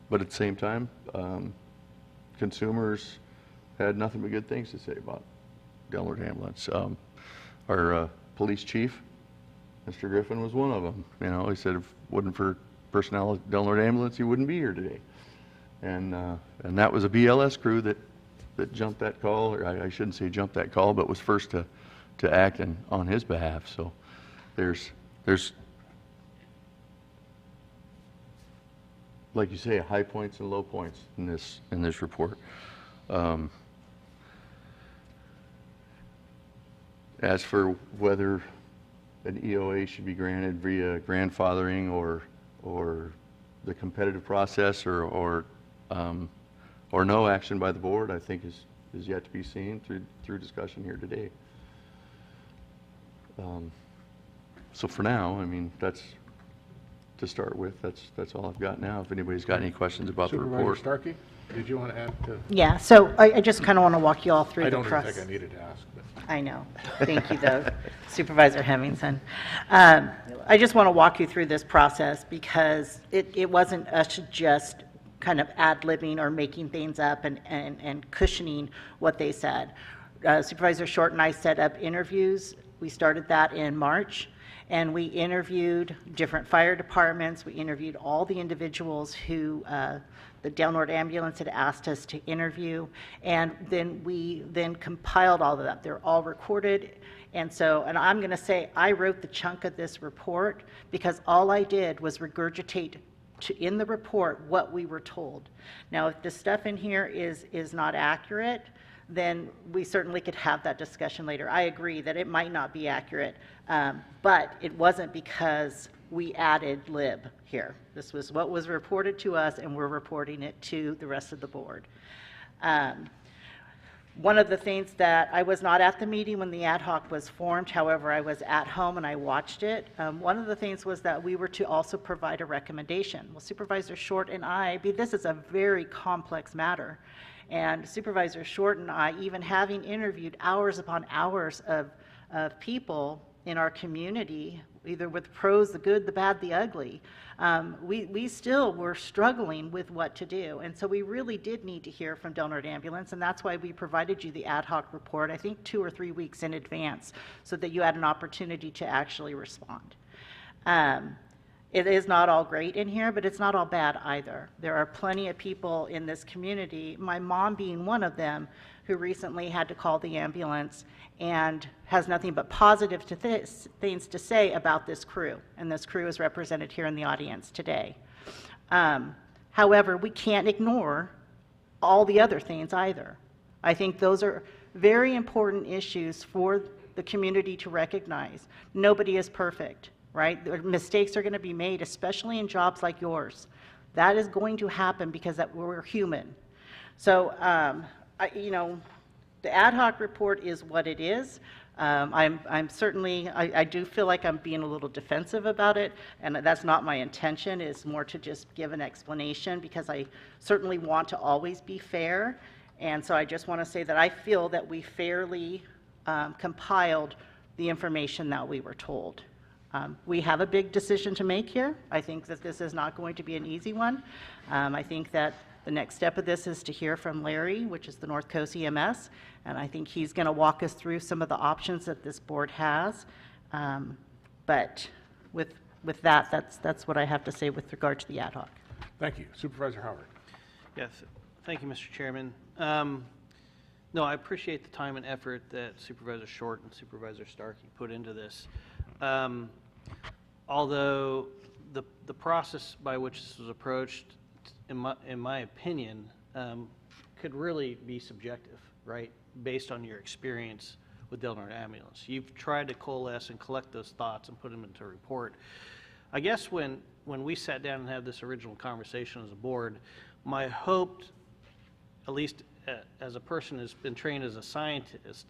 But at the same time, consumers had nothing but good things to say about Del Norte Ambulance. Our police chief, Mr. Griffin, was one of them. You know, he said if it wasn't for personnel at Del Norte Ambulance, he wouldn't be here today. And that was a BLS crew that jumped that call, or I shouldn't say jumped that call, but was first to act on his behalf. So there's like you say, high points and low points in this report. As for whether an EOA should be granted via grandfathering or the competitive process or no action by the board, I think is yet to be seen through discussion here today. So for now, I mean, that's to start with. That's all I've got now. If anybody's got any questions about the report. Supervisor Starkey, did you want to add to? Yeah, so I just kind of want to walk you all through I the don't even process. think I needed to ask, but. I know. Thank you, though, Supervisor Hemmingson. I just want to walk you through this process because it wasn't us just kind of ad-libbing or making things up and cushioning what they said. Supervisor Short and I set up interviews. We started that in March, and we interviewed different fire departments. We interviewed all the individuals who the Del Norte Ambulance had asked us to interview, and then we compiled all of that. They're all recorded, and I'm going to say I wrote the chunk of this report because all I did was regurgitate in the report what we were told. Now, if the stuff in here is not accurate, then we certainly could have that discussion later. I agree that it might not be accurate, but it wasn't because we added lib here. This was what was reported to us, and we're reporting it to the rest of the board. One of the things that I was not at the meeting when the ad hoc was formed, however, I was at home and I watched it. One of the things was that we were to also provide a recommendation. Well, Supervisor Short and this is a very complex matter. And Supervisor Short and I, even having interviewed hours upon hours of people in our community, either with pros, the good, the bad, the ugly, we still were struggling with what to do. And so we really did need to hear from Del Norte Ambulance, and that's why we provided you the ad hoc report, I think 2 or 3 weeks in advance, so that you had an opportunity to actually respond. It is not all great in here, but it's not all bad either. There are plenty of people in this community, my mom being one of them, who recently had to call the ambulance and has nothing but positive things to say about this crew. And this crew is represented here in the audience today. However, we can't ignore all the other things either. I think those are very important issues for the community to recognize. Nobody is perfect. Right? Mistakes are going to be made, especially in jobs like yours. That is going to happen because we're human. So, the ad hoc report is what it is. I'm certainly, I do feel like I'm being a little defensive about it, and that's not my intention. It's more to just give an explanation because I certainly want to always be fair. And so I just want to say that I feel that we fairly compiled the information that we were told. We have a big decision to make here. I think that this is not going to be an easy one. I think that the next step of this is to hear from Larry, which is the North Coast EMS, and I think he's going to walk us through some of the options that this board has. But with that, that's what I have to say with regard to the ad hoc. Thank you. Supervisor Howard. Yes, thank you, Mr. Chairman. No, I appreciate the time and effort that Supervisor Short and Supervisor Starkey put into this. Although the process by which this was approached, in my opinion, could really be subjective, right? Based on your experience with Del Norte Ambulance. You've tried to coalesce and collect those thoughts and put them into a report. I guess when we sat down and had this original conversation as a board, my hope, at least as a person who's been trained as a scientist,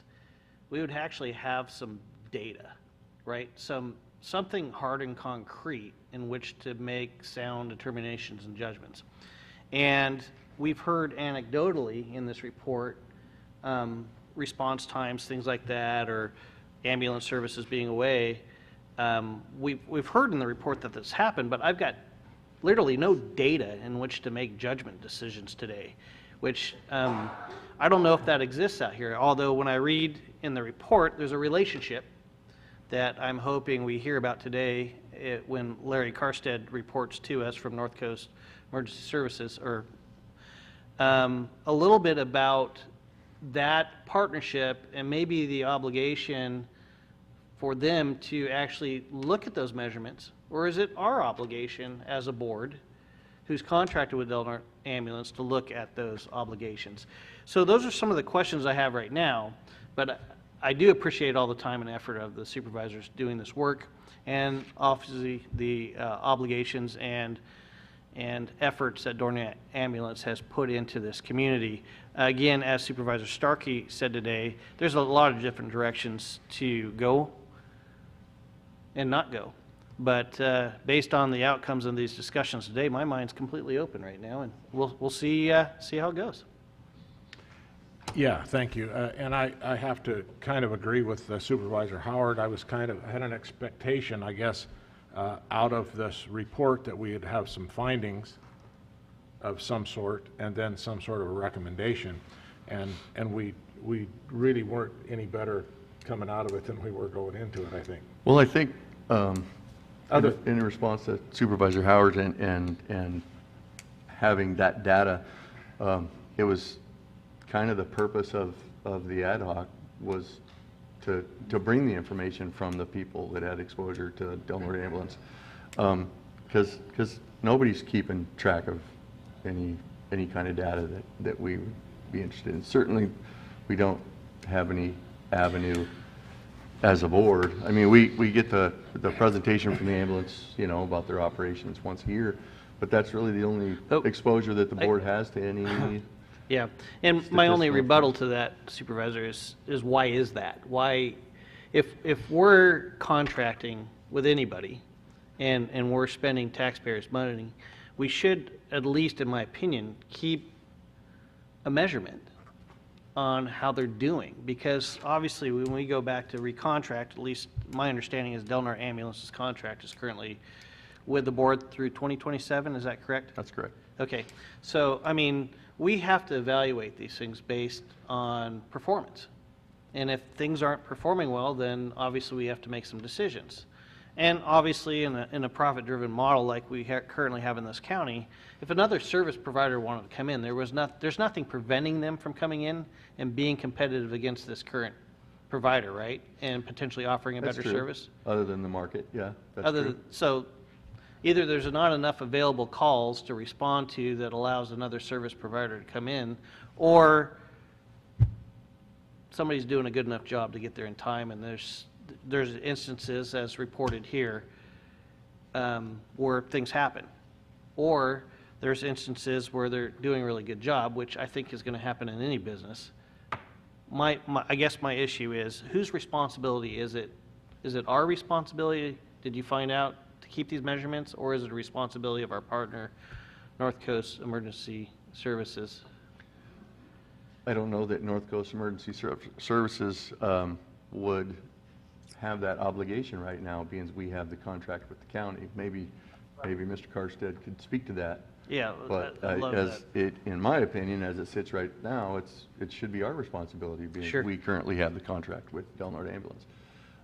we would actually have some data, right? Something hard and concrete in which to make sound determinations and judgments. And we've heard anecdotally in this report response times, things like that, or ambulance services being away. We've heard in the report that this happened, but I've got literally no data in which to make judgment decisions today, which I don't know if that exists out here, although when I read in the report, there's a relationship that I'm hoping we hear about today when Larry Karstead reports to us from North Coast Emergency Services, or a little bit about that partnership and maybe the obligation for them to actually look at those measurements, or is it our obligation as a board who's contracted with Del Norte Ambulance to look at those obligations? So those are some of the questions I have right now, but I do appreciate all the time and effort of the supervisors doing this work, and obviously the obligations and efforts that Del Norte Ambulance has put into this community. Again, as Supervisor Starkey said today, there's a lot of different directions to go and not go. But based on the outcomes of these discussions today, my mind's completely open right now, and we'll see how it goes. Yeah, thank you. And I have to kind of agree with Supervisor Howard. I had an expectation, I guess, out of this report that we would have some findings of some sort and then some sort of a recommendation. And we really weren't any better coming out of it than we were going into it, I think. Well, I think in response to Supervisor Howard and having that data, it was kind of the purpose of the ad hoc was to bring the information from the people that had exposure to Del Norte Ambulance, because nobody's keeping track of any kind of data that we would be interested in. Certainly, we don't have any avenue as a board. I mean, we get the presentation from the ambulance, about their operations once a year, but that's really the only exposure that the board has to any. Yeah, and my only rebuttal to that, Supervisor, is why is that? Why, if we're contracting with anybody and we're spending taxpayers' money, we should, at least in my opinion, keep a measurement on how they're doing, because obviously when we go back to recontract, at least my understanding is Del Norte Ambulance's contract is currently with the board through 2027, is that correct? That's correct. Okay, so I mean, we have to evaluate these things based on performance. And if things aren't performing well, then obviously we have to make some decisions. And obviously in a profit-driven model like we currently have in this county, if another service provider wanted to come in, there's nothing preventing them from coming in and being competitive against this current provider, right? And potentially offering a better service. Other than the market, yeah, that's true. So either there's not enough available calls to respond to that allows another service provider to come in, or somebody's doing a good enough job to get there in time, and there's instances, as reported here, where things happen. Or there's instances where they're doing a really good job, which I think is going to happen in any business. I guess my issue is, whose responsibility is it? Is it our responsibility, did you find out, to keep these measurements, or is it a responsibility of our partner, North Coast Emergency Services? I don't know that North Coast Emergency Services would have that obligation right now, being we have the contract with the county. Maybe Mr. Karstead could speak to that. Yeah, but I'd love as that. it, in my opinion, as it sits right now, it should be our responsibility, being Sure. we currently have the contract with Del Norte Ambulance.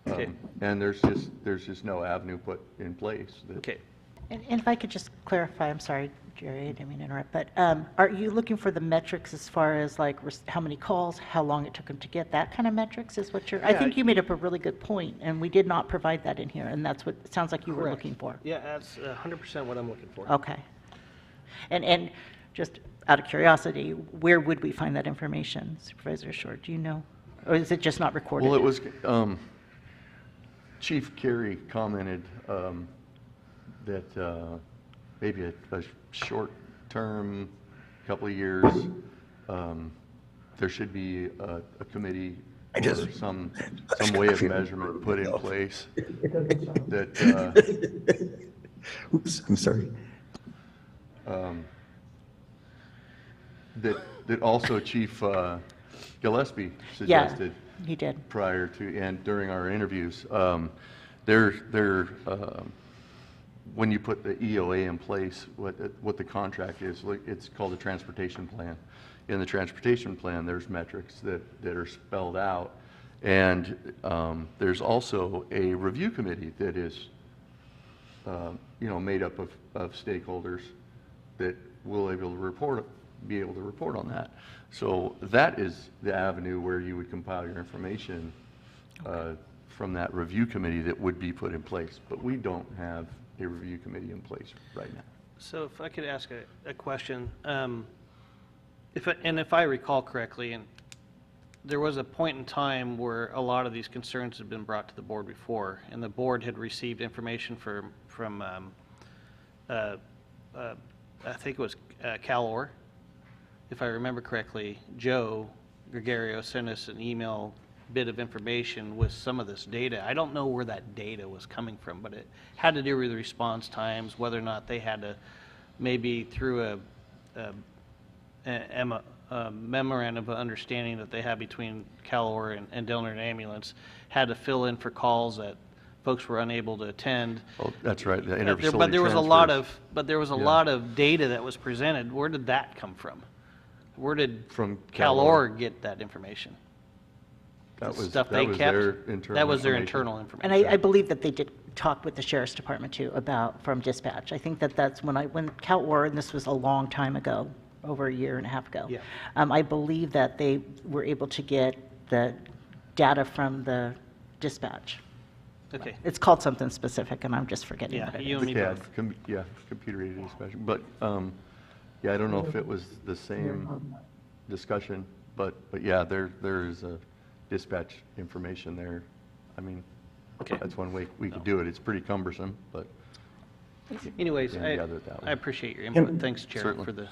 Okay. And there's just no avenue put in place. Okay. And if I could just clarify, I'm sorry, Jerry, I didn't mean to interrupt, but are you looking for the metrics as far as like how many calls, how long it took them to get, that kind of metrics is what you're, I think you made up a really good point, and we did not provide that in here, and that's what it sounds like you were looking for. Yeah, that's 100% what I'm looking for. Okay. And just out of curiosity, where would we find that information, Supervisor Short, do you know? Or is it just not recorded? Well, it was, Chief Carey commented that maybe a short term, couple of years, there should be a committee or some way of measurement put in place that Oops, I'm sorry. that also Chief Gillespie suggested. Yeah, he did. Prior to and during our interviews. When you put the EOA in place, what the contract is, it's called a transportation plan. in the transportation plan, there's metrics that are spelled out. And there's also a review committee that is, made up of stakeholders that will be able to report on that. So that is the avenue where you would compile your information from that review committee that would be put in place. But we don't have a review committee in place right now. So if I could ask a question, if I recall correctly, and there was a point in time where a lot of these concerns had been brought to the board before, and the board had received information from I think it was CalOR. If I remember correctly, Joe Gregorio sent us an email bit of information with some of this data. I don't know where that data was coming from, but it had to do with response times, whether or not they had to, maybe through a memorandum of understanding that they had between CalOR and Del Norte Ambulance, had to fill in for calls that folks were unable to attend. Oh, that's right. The interfacility But there was a lot of, transfers. lot of data that was presented. Where did that come from? Where did From CalOR get that information? That was Stuff they kept? their internal That was their information. internal information. And I believe that they did talk with the sheriff's department too from dispatch. I think that's when CalOR, and this was a long time ago, over a year and a half ago. Yeah. I believe that they were able to get the data from the dispatch. Okay. It's called something specific, and I'm just forgetting Yeah, what it you is. and me Yeah, both. computer aided dispatch. But, I don't know if it was the same discussion, but yeah, there is a dispatch information there. I mean, Okay. that's one way we could do it. It's pretty cumbersome, but Anyways, Yeah, gather it that way. I appreciate your input. Thanks, Chair, Certainly. for the.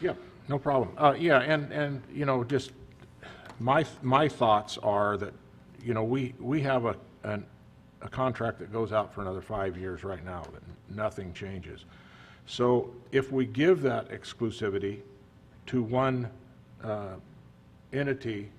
Yeah, no problem. And just my thoughts are that, we have a contract that goes out for another 5 years right now, that nothing changes. So if we give that exclusivity to one entity,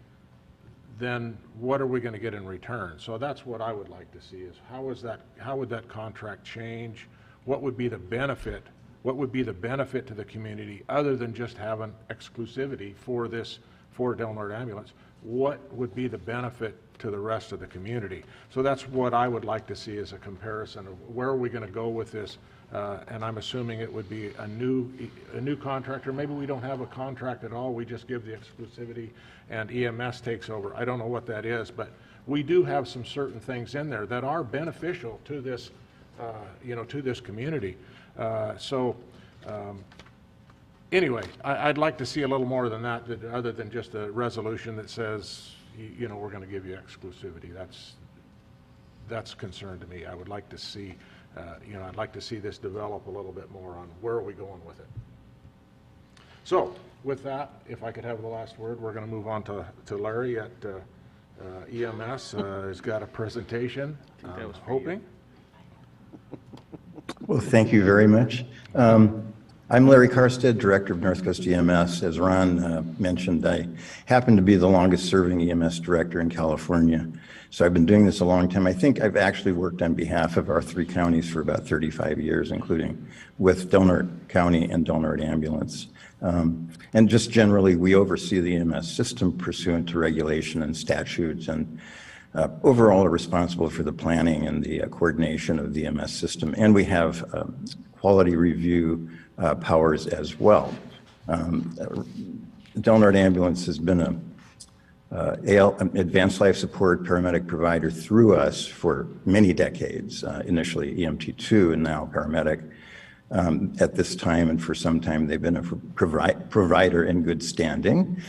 then what are we going to get in return? So that's what I would like to see, is how would that contract change? What would be the benefit? What would be the benefit to the community other than just having exclusivity for Del Norte Ambulance? What would be the benefit to the rest of the community? So that's what I would like to see, as a comparison of where are we going to go with this. And I'm assuming it would be a new contract, or maybe we don't have a contract at all. We just give the exclusivity and EMS takes over. I don't know what that is, but we do have some certain things in there that are beneficial to this, to this community. Anyway, I'd like to see a little more than that, other than just a resolution that says, we're going to give you exclusivity. That's a concern to me. I would like to see, I'd like to see this develop a little bit more on where are we going with it. So with that, if I could have the last word, we're going to move on to Larry at EMS. Has got a presentation, I'm hoping. Well, thank you very much. I'm Larry Karstead, Director of North Coast EMS. As Ron mentioned, I happen to be the longest-serving EMS director in California. So I've been doing this a long time. I think I've actually worked on behalf of our 3 counties for about 35 years, including with Del Norte County and Del Norte Ambulance. And just generally, we oversee the EMS system pursuant to regulation and statutes, and overall are responsible for the planning and the coordination of the EMS system. And we have quality review powers as well. Del Norte Ambulance has been an advanced life support paramedic provider through us for many decades, initially EMT2 and now paramedic. At this time and for some time, they've been a provider in good standing.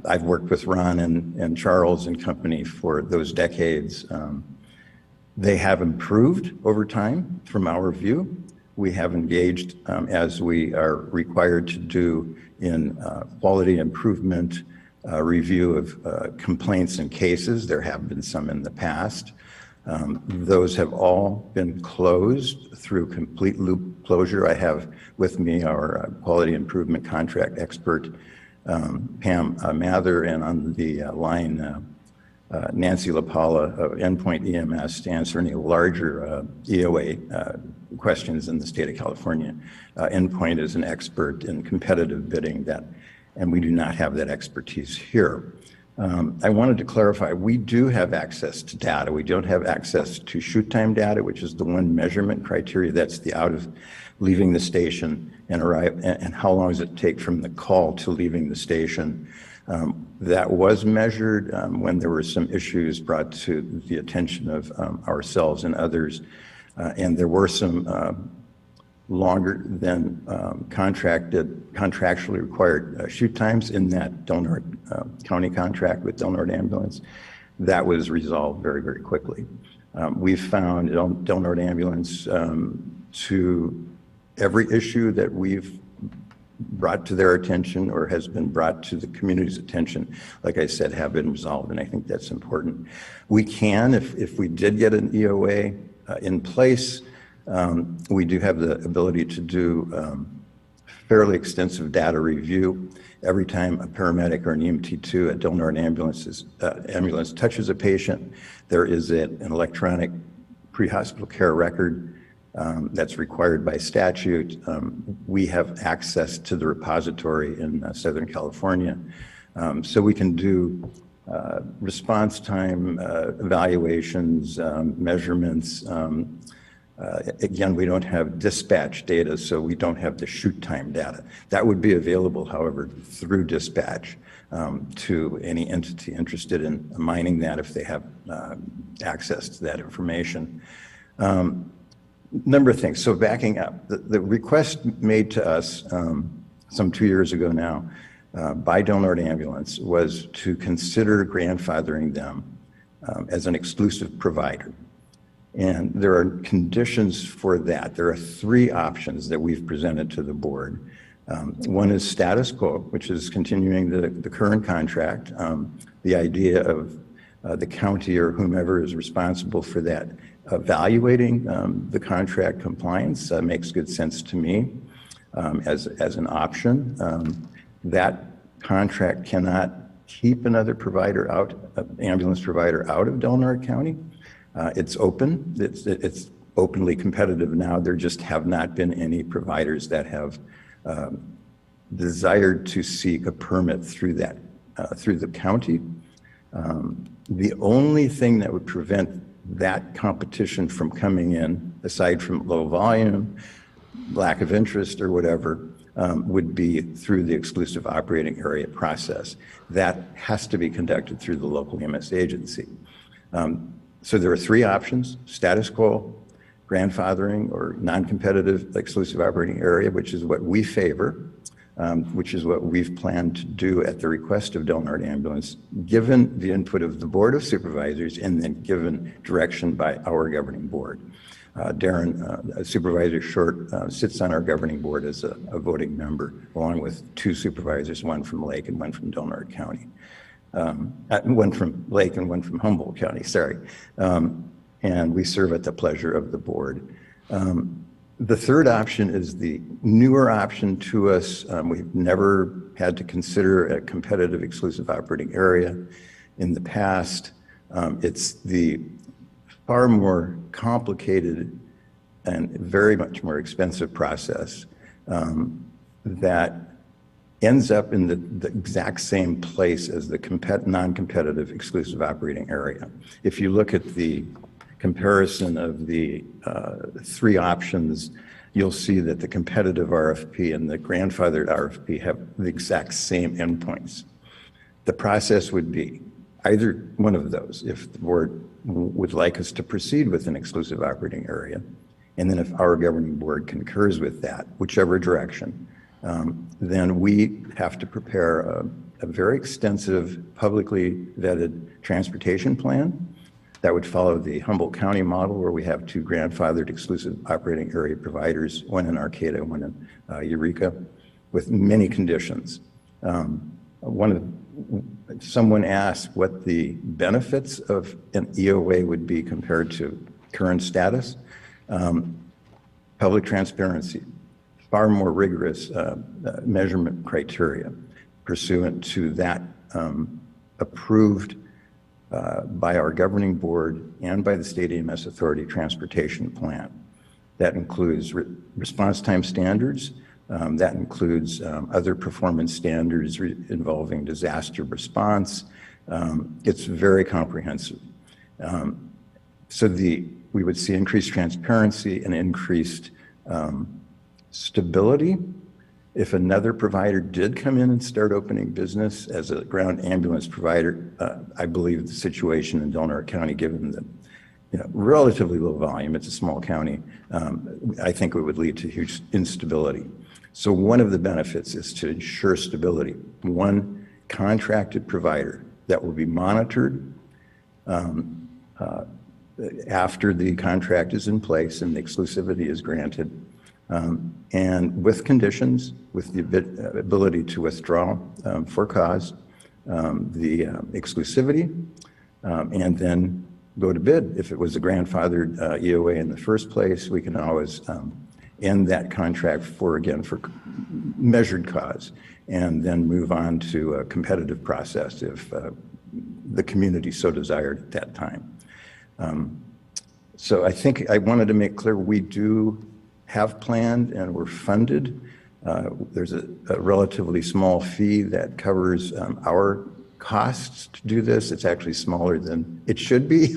I've worked with Ron and Charles and company for those decades. They have improved over time from our view. We have engaged, as we are required to do, in quality improvement review of complaints and cases. There have been some in the past. Those have all been closed through complete loop closure. I have with me our quality improvement contract expert, Pam Mather, and on the line, Nancy LaPaula of Endpoint EMS to answer any larger EOA questions in the state of California. Endpoint is an expert in competitive bidding, and we do not have that expertise here. I wanted to clarify, we do have access to data. We don't have access to shoot time data, which is the one measurement criteria. That's the out of leaving the station and how long does it take from the call to leaving the station. That was measured when there were some issues brought to the attention of ourselves and others. And there were some longer than contractually required shoot times in that Del Norte County contract with Del Norte Ambulance. That was resolved very, very quickly. We've found Del Norte Ambulance to every issue that we've brought to their attention or has been brought to the community's attention, like I said, have been resolved, and I think that's important. We can, if we did get an EOA in place, we do have the ability to do fairly extensive data review. Every time a paramedic or an EMT2 at Del Norte ambulance touches a patient, there is an electronic pre-hospital care record that's required by statute. We have access to the repository in Southern California, so we can do response time evaluations, measurements. Again, we don't have dispatch data, so we don't have the shoot time data. That would be available, however, through dispatch to any entity interested in mining that if they have access to that information. Number of things. So backing up, the request made to us some 2 years ago now by Del Norte Ambulance was to consider grandfathering them as an exclusive provider. And there are conditions for that. There are 3 options that we've presented to the board. One is status quo, which is continuing the current contract. The idea of the county or whomever is responsible for that evaluating the contract compliance makes good sense to me as an option. That contract cannot keep another provider out, ambulance provider out of Del Norte County. It's open. It's openly competitive now. There just have not been any providers that have desired to seek a permit through that through the county. The only thing that would prevent that competition from coming in, aside from low volume, lack of interest or whatever, would be through the exclusive operating area process. That has to be conducted through the local EMS agency. So there are 3 options: status quo, grandfathering, or non-competitive exclusive operating area, which is what we favor, which is what we've planned to do at the request of Del Norte Ambulance, given the input of the Board of Supervisors and then given direction by our governing board. Darren, Supervisor Short, sits on our governing board as a voting member, along with 2 supervisors, one from Lake and one from Del Norte County. One from Lake and one from Humboldt County, sorry. And we serve at the pleasure of the board. The third option is the newer option to us. We've never had to consider a competitive exclusive operating area in the past. It's the far more complicated and very much more expensive process that ends up in the exact same place as the non-competitive exclusive operating area. If you look at the comparison of the 3 options, you'll see that the competitive RFP and the grandfathered RFP have the exact same endpoints. The process would be either one of those, if the board would like us to proceed with an exclusive operating area, and then if our governing board concurs with that, whichever direction, then we have to prepare a very extensive, publicly vetted transportation plan that would follow the Humboldt County model, where we have 2 grandfathered exclusive operating area providers, one in Arcata, one in Eureka, with many conditions. Someone asked what the benefits of an EOA would be compared to current status. Public transparency, far more rigorous measurement criteria pursuant to that approved by our governing board and by the State EMS Authority Transportation Plan. That includes response time standards. That includes other performance standards involving disaster response. It's very comprehensive. So we would see increased transparency and increased stability. If another provider did come in and start opening business as a ground ambulance provider, I believe the situation in Del Norte County, given the relatively low volume, it's a small county, I think it would lead to huge instability. So one of the benefits is to ensure stability. One contracted provider that will be monitored after the contract is in place and the exclusivity is granted, and with conditions, with the ability to withdraw for cause, the exclusivity, and then go to bid. If it was a grandfathered EOA in the first place, we can always end that contract for measured cause, and then move on to a competitive process if the community so desired at that time. So I think I wanted to make clear we do have planned and we're funded. There's a relatively small fee that covers our costs to do this. It's actually smaller than it should be,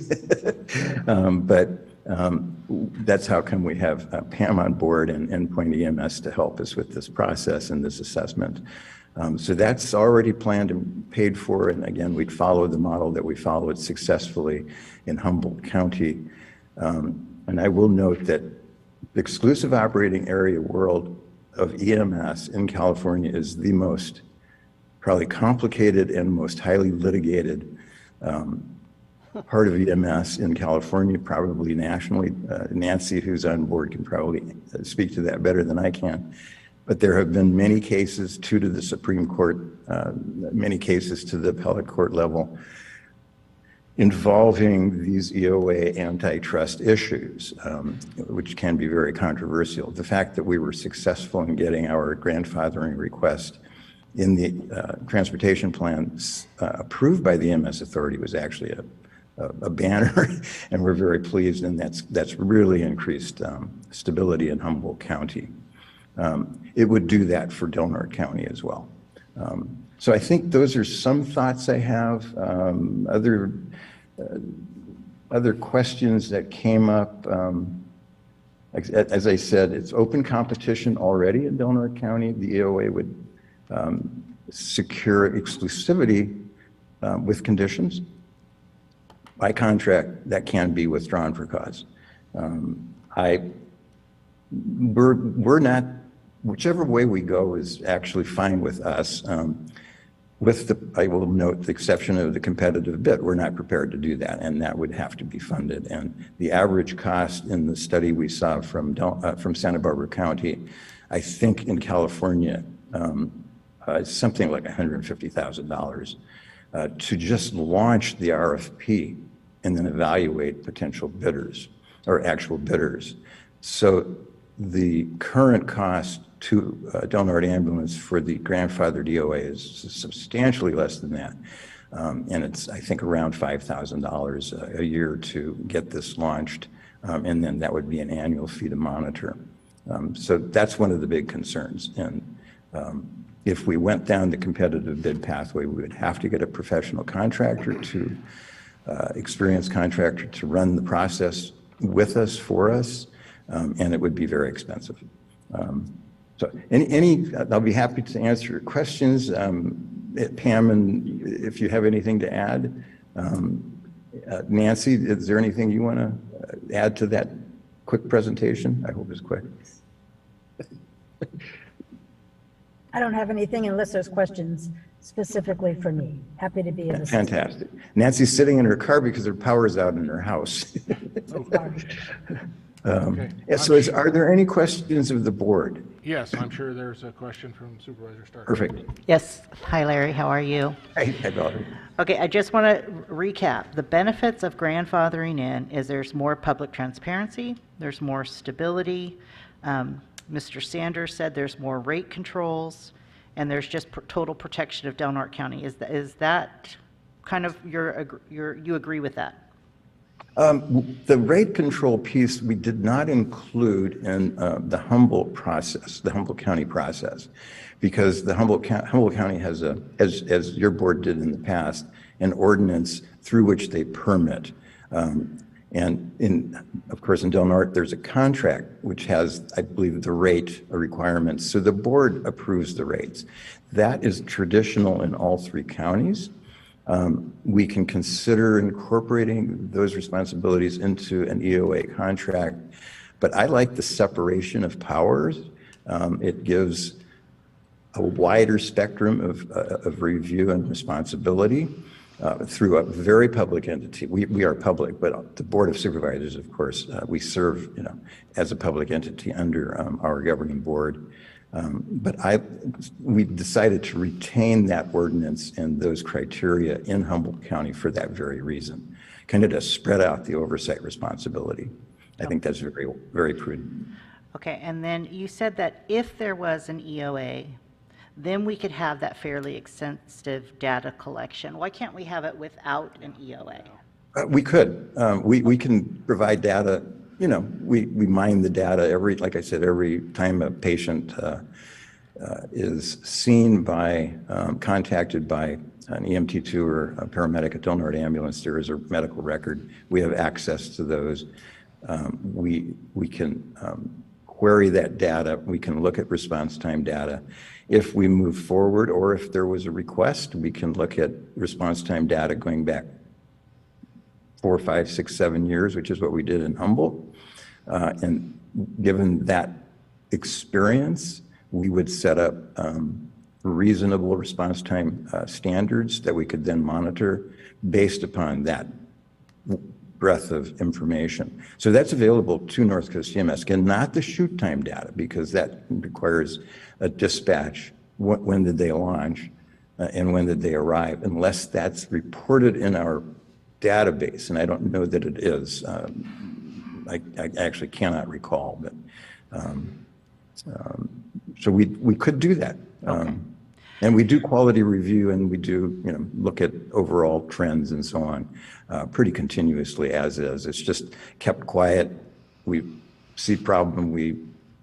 but that's how come we have Pam on board and Endpoint EMS to help us with this process and this assessment. So that's already planned and paid for, and again, we'd follow the model that we followed successfully in Humboldt County. And I will note that the exclusive operating area world of EMS in California is the most probably complicated and most highly litigated part of EMS in California, probably nationally. Nancy, who's on board, can probably speak to that better than I can. But there have been many cases, 2 to the Supreme Court, many cases to the appellate court level, involving these EOA antitrust issues, which can be very controversial. The fact that we were successful in getting our grandfathering request in the transportation plan approved by the EMS Authority was actually a banner, and we're very pleased, and that's really increased stability in Humboldt County. It would do that for Del Norte County as well. So I think those are some thoughts I have. Other questions that came up, as I said, it's open competition already in Del Norte County. The EOA would secure exclusivity with conditions. By contract, that can be withdrawn for cause. We're not, whichever way we go is actually fine with us. I will note, the exception of the competitive bid, we're not prepared to do that, and that would have to be funded. And the average cost in the study we saw from Santa Barbara County, I think in California, is something like $150,000 to just launch the RFP and then evaluate potential bidders or actual bidders. So the current cost to Del Norte Ambulance for the grandfathered DOA is substantially less than that. And it's, I think, around $5,000 a year to get this launched. And then that would be an annual fee to monitor. So that's one of the big concerns. And if we went down the competitive bid pathway, we would have to get a professional contractor to, experienced contractor to run the process with us, for us, and it would be very expensive. So I'll be happy to answer your questions. Pam, and if you have anything to add. Nancy, is there anything you want to add to that quick presentation? I hope it's quick. I don't have anything unless there's questions specifically for me. Happy to be of assistance. Fantastic. Nancy's sitting in her car because her power's out in her house. So are there any questions of the board? Yes, I'm sure there's a question from Supervisor Stark. Perfect. Yes. Hi, Larry. How are you? Hi, Valerie. Okay, I just want to recap. The benefits of grandfathering in is there's more public transparency, there's more stability. Mr. Sanders said there's more rate controls, and there's just total protection of Del Norte County. Is that kind of you agree with that? The rate control piece, we did not include in the Humboldt process, the Humboldt County process, because the Humboldt County has as your board did in the past, an ordinance through which they permit. And of course, in Del Norte, there's a contract which has, I believe, the rate requirements. So the board approves the rates. That is traditional in all three counties. We can consider incorporating those responsibilities into an EOA contract, but I like the separation of powers. It gives a wider spectrum of review and responsibility through a very public entity. We are public, but the Board of Supervisors, of course, we serve, as a public entity under our governing board. But we decided to retain that ordinance and those criteria in Humboldt County for that very reason, kind of to spread out the oversight responsibility. I think that's very, very prudent. Okay, and then you said that if there was an EOA, then we could have that fairly extensive data collection. Why can't we have it without an EOA? We could. We can provide data. We mine the data like I said, every time a patient is seen by, contacted by an EMT2 or a paramedic at Del Norte ambulance, there is a medical record. We have access to those. We can query that data. We can look at response time data. If we move forward, or if there was a request, we can look at response time data going back 4, 5, 6, 7 years, which is what we did in Humboldt. And given that experience, we would set up reasonable response time standards that we could then monitor based upon that breadth of information. So that's available to North Coast EMS. Again, not the shoot time data, because that requires a dispatch. When did they launch and when did they arrive? Unless that's reported in our database, and I don't know that it is. I actually cannot recall, but so we could do that. Okay. And we do quality review, and we do look at overall trends and so on pretty continuously as is. It's just kept quiet. We see problem,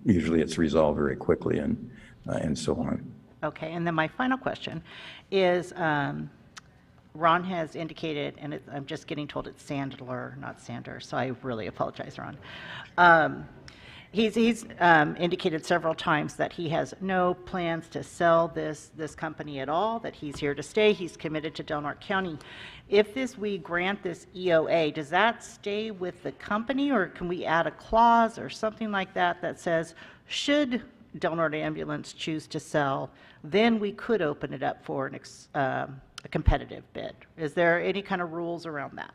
usually it's resolved very quickly and so on. Okay, and then my final question is, Ron has indicated, and I'm just getting told it's Sandler, not Sander, so I really apologize, Ron. He's indicated several times that he has no plans to sell this company at all, that he's here to stay. He's committed to Del Norte County. If we grant this EOA, does that stay with the company, or can we add a clause or something like that that says, should Del Norte Ambulance choose to sell, then we could open it up for a competitive bid? Is there any kind of rules around that?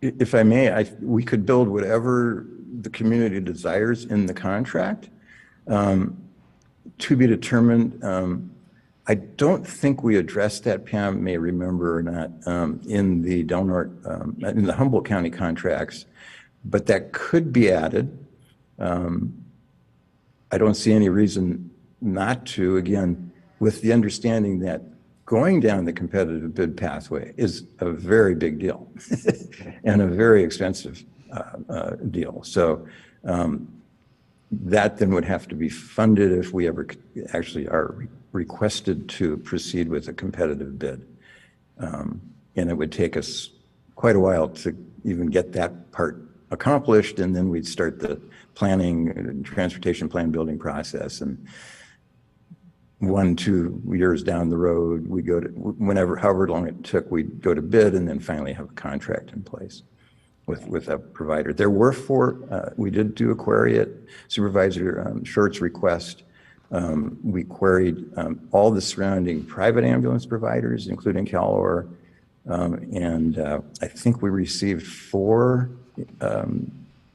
If I may, we could build whatever the community desires in the contract, to be determined. I don't think we addressed that, Pam may remember or not, in the Del Norte, in the Humboldt County contracts, but that could be added. I don't see any reason not to, again, with the understanding that going down the competitive bid pathway is a very big deal and a very expensive deal. So that then would have to be funded if we ever actually are requested to proceed with a competitive bid. And it would take us quite a while to even get that part accomplished, and then we'd start the planning and transportation plan building process, and 1-2 years down the road, we go to however long it took, we'd go to bid and then finally have a contract in place with a provider. There were 4, we did do a query at Supervisor Short's request. We queried all the surrounding private ambulance providers, including CalOR, and I think we received 4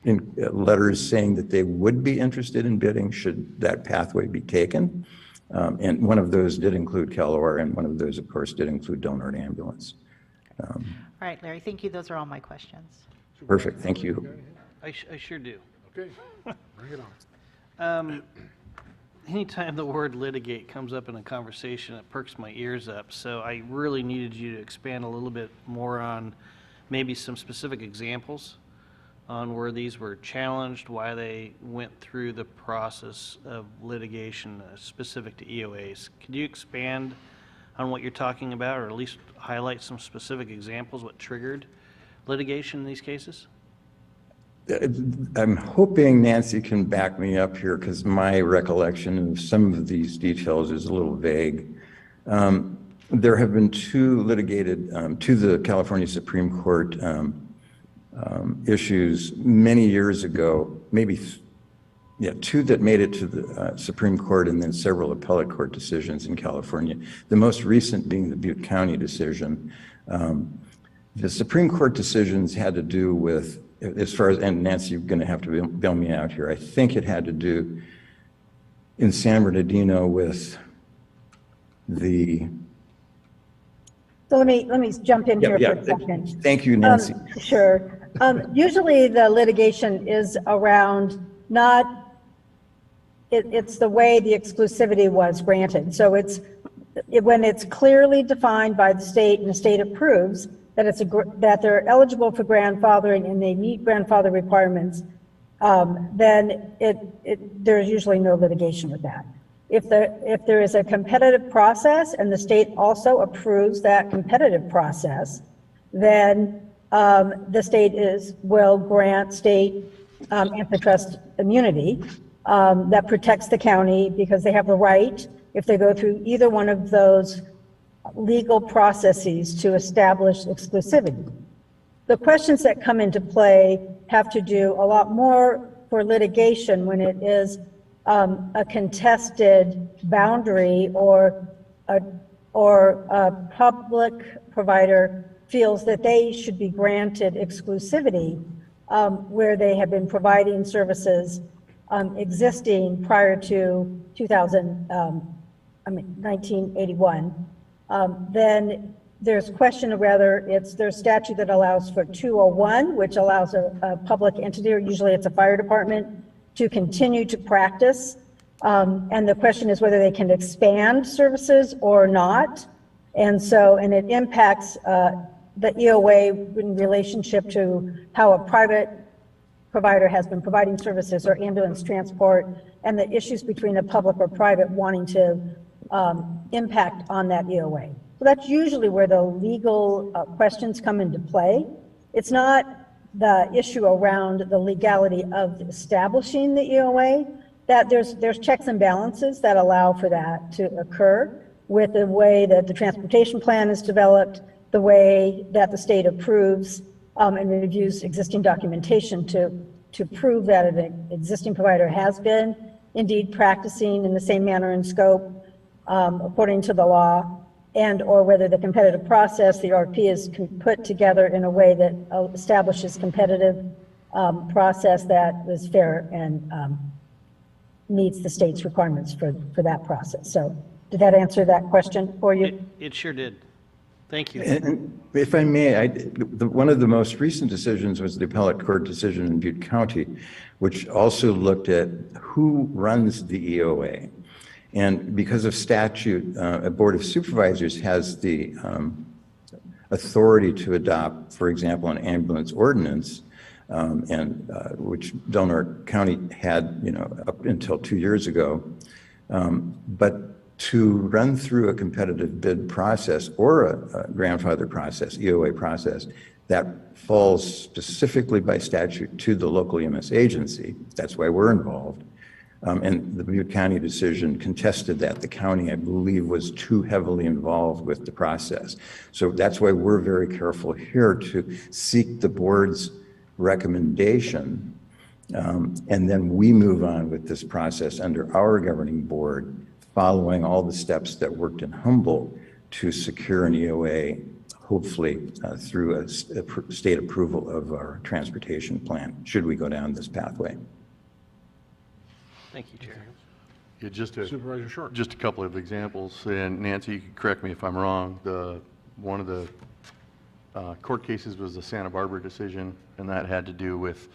letters saying that they would be interested in bidding should that pathway be taken. And one of those did include CalOR, and one of those, of course, did include Del Norte Ambulance. All right, Larry, thank you. Those are all my questions. Perfect, thank you. I sure do. Okay, bring it on. anytime the word litigate comes up in a conversation, it perks my ears up. So I really needed you to expand a little bit more on maybe some specific examples on where these were challenged, why they went through the process of litigation specific to EOAs. Could you expand on what you're talking about, or at least highlight some specific examples, what triggered litigation in these cases? I'm hoping Nancy can back me up here because my recollection of some of these details is a little vague. There have been two litigated to the California Supreme Court issues many years ago, maybe, two that made it to the Supreme Court and then several appellate court decisions in California, the most recent being the Butte County decision. The Supreme Court decisions had to do with, as far as, and Nancy, you're going to have to bail me out here, I think it had to do in San Bernardino with the... So let me jump in here for a second. Thank you, Nancy. Sure. Usually the litigation is around it's the way the exclusivity was granted. So when it's clearly defined by the state and the state approves that that they're eligible for grandfathering and they meet grandfather requirements, then there's usually no litigation with that. If there is a competitive process and the state also approves that competitive process, then the state will grant state antitrust immunity that protects the county because they have the right, if they go through either one of those legal processes, to establish exclusivity. The questions that come into play have to do a lot more for litigation when it is a contested boundary or a public provider feels that they should be granted exclusivity where they have been providing services existing prior to 1981. Then there's question of whether there's statute that allows for 201, which allows a public entity, or usually it's a fire department, to continue to practice. And the question is whether they can expand services or not. And it impacts the EOA in relationship to how a private provider has been providing services or ambulance transport, and the issues between a public or private wanting to impact on that EOA. So that's usually where the legal questions come into play. It's not the issue around the legality of establishing the EOA, that there's checks and balances that allow for that to occur with the way that the transportation plan is developed, the way that the state approves and reviews existing documentation to prove that an existing provider has been indeed practicing in the same manner and scope according to the law, and or whether the competitive process, the RP, is put together in a way that establishes competitive process that is fair and meets the state's requirements for that process. So did that answer that question for you? It sure did. Thank you. And if I may, one of the most recent decisions was the appellate court decision in Butte County, which also looked at who runs the EOA. And because of statute, a Board of Supervisors has the authority to adopt, for example, an ambulance ordinance, which Del Norte County had, up until 2 years ago. But to run through a competitive bid process or a grandfather process, EOA process, that falls specifically by statute to the local EMS agency. That's why we're involved. And the Butte County decision contested that. The county, I believe, was too heavily involved with the process. So that's why we're very careful here to seek the board's recommendation. And then we move on with this process under our governing board, following all the steps that worked in Humboldt to secure an EOA, hopefully through a state approval of our transportation plan, should we go down this pathway. Thank you, Chair. Yeah, Supervisor Short. Just a couple of examples, and Nancy, you can correct me if I'm wrong. One of the court cases was the Santa Barbara decision, and that had to do with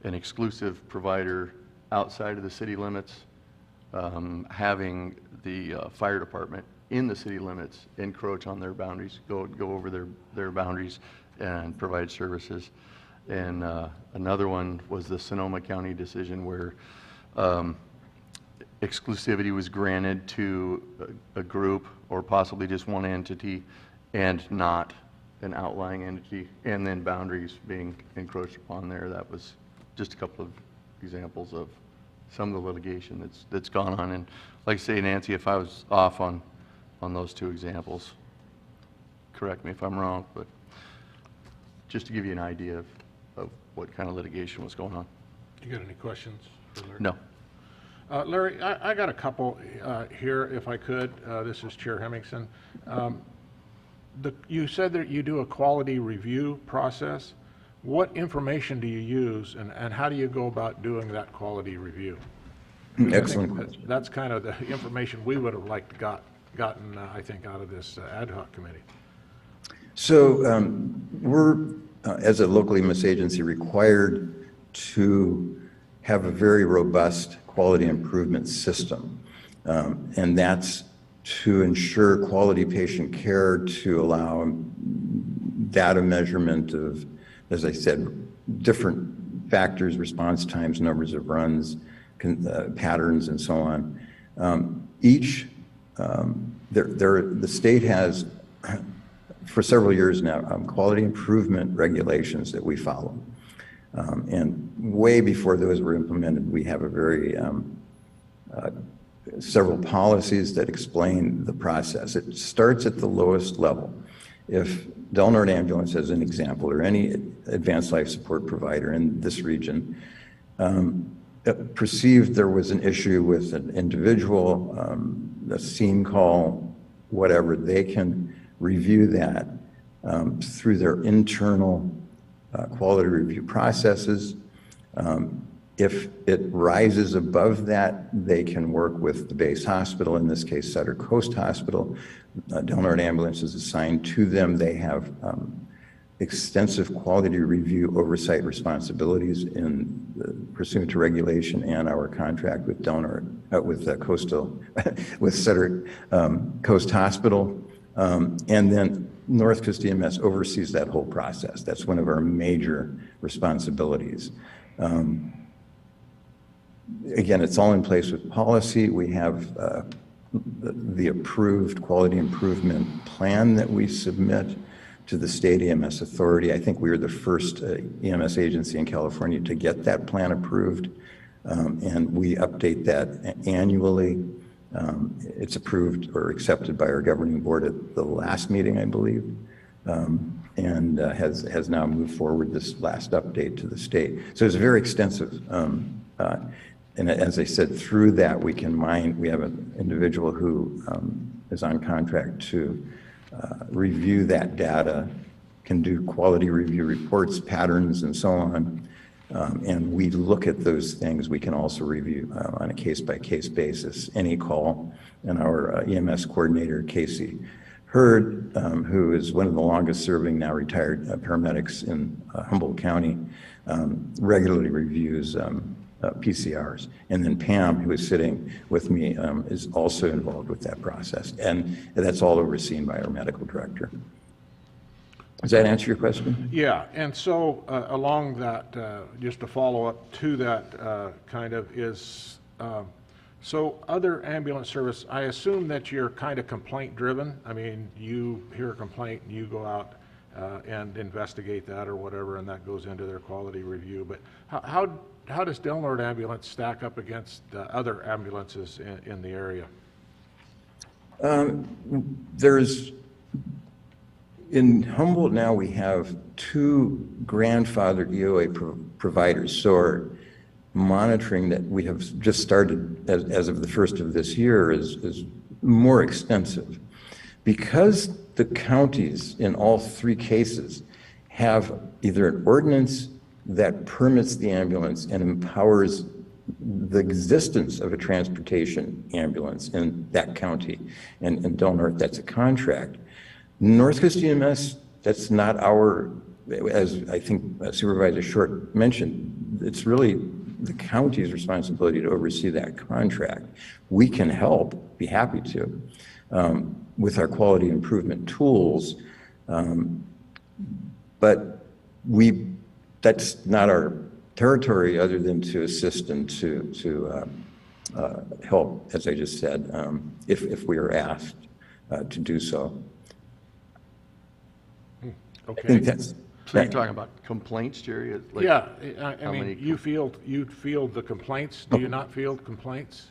an exclusive provider outside of the city limits having the fire department in the city limits encroach on their boundaries, go over their boundaries and provide services. And another one was the Sonoma County decision where exclusivity was granted to a group or possibly just one entity and not an outlying entity, and then boundaries being encroached upon there. That was just a couple of examples of some of the litigation that's gone on. And like I say, Nancy, if I was off on those two examples, correct me if I'm wrong, but just to give you an idea of what kind of litigation was going on. You got any questions for Larry? No. Larry, I got a couple here, if I could. This is Chair Hemmingson. You said that you do a quality review process. What information do you use, and how do you go about doing that quality review? Excellent question. That's kind of the information we would have liked gotten, I think, out of this ad hoc committee. So we're, as a local EMS agency, required to have a very robust quality improvement system. And that's to ensure quality patient care, to allow data measurement of, as I said, different factors, response times, numbers of runs, patterns, and so on. The state has, for several years now, quality improvement regulations that we follow. And way before those were implemented, we have a very several policies that explain the process. It starts at the lowest level. If Del Norte Ambulance, as an example, or any advanced life support provider in this region, perceived there was an issue with an individual, a scene call, whatever, they can review that through their internal quality review processes. If it rises above that, they can work with the base hospital, in this case Sutter Coast Hospital. Del Norte Ambulance is assigned to them. They have extensive quality review oversight responsibilities in pursuant to regulation and our contract with Del Norte, with Sutter Coast Hospital. And then North Coast EMS oversees that whole process. That's one of our major responsibilities. Again, it's all in place with policy. We have the approved quality improvement plan that we submit to the state EMS authority. I think we were the first EMS agency in California to get that plan approved, and we update that annually. It's approved or accepted by our governing board at the last meeting, I believe, and has now moved forward this last update to the state. So it's very extensive. And as I said, through that we can mine. We have an individual who is on contract to review that data, can do quality review reports, patterns, and so on. And we look at those things. We can also review on a case-by-case basis any call. And our EMS coordinator, Casey Hurd, who is one of the longest-serving, now retired paramedics in Humboldt County, regularly reviews PCRs. And then Pam, who is sitting with me, is also involved with that process. And that's all overseen by our medical director. Does that answer your question? Yeah, and so along that, just to follow up to that kind of is, so other ambulance service, I assume that you're kind of complaint driven. I mean, you hear a complaint and you go out and investigate that or whatever, and that goes into their quality review. But how does Del Norte Ambulance stack up against other ambulances in the area? In Humboldt now we have 2 grandfathered EOA providers, so our monitoring that we have just started as of the first of this year is more extensive. Because the counties in all 3 cases have either an ordinance that permits the ambulance and empowers the existence of a transportation ambulance in that county, and in Del Norte that's a contract. North Coast EMS, that's not our, as I think Supervisor Short mentioned, it's really the county's responsibility to oversee that contract. We can help, be happy to, with our quality improvement tools, but that's not our territory other than to assist and to help, as I just said, if we are asked to do so. Okay. I think that's. So you're talking about complaints, Jerry? Like, Yeah, I how many mean, you field the complaints, do you not field complaints?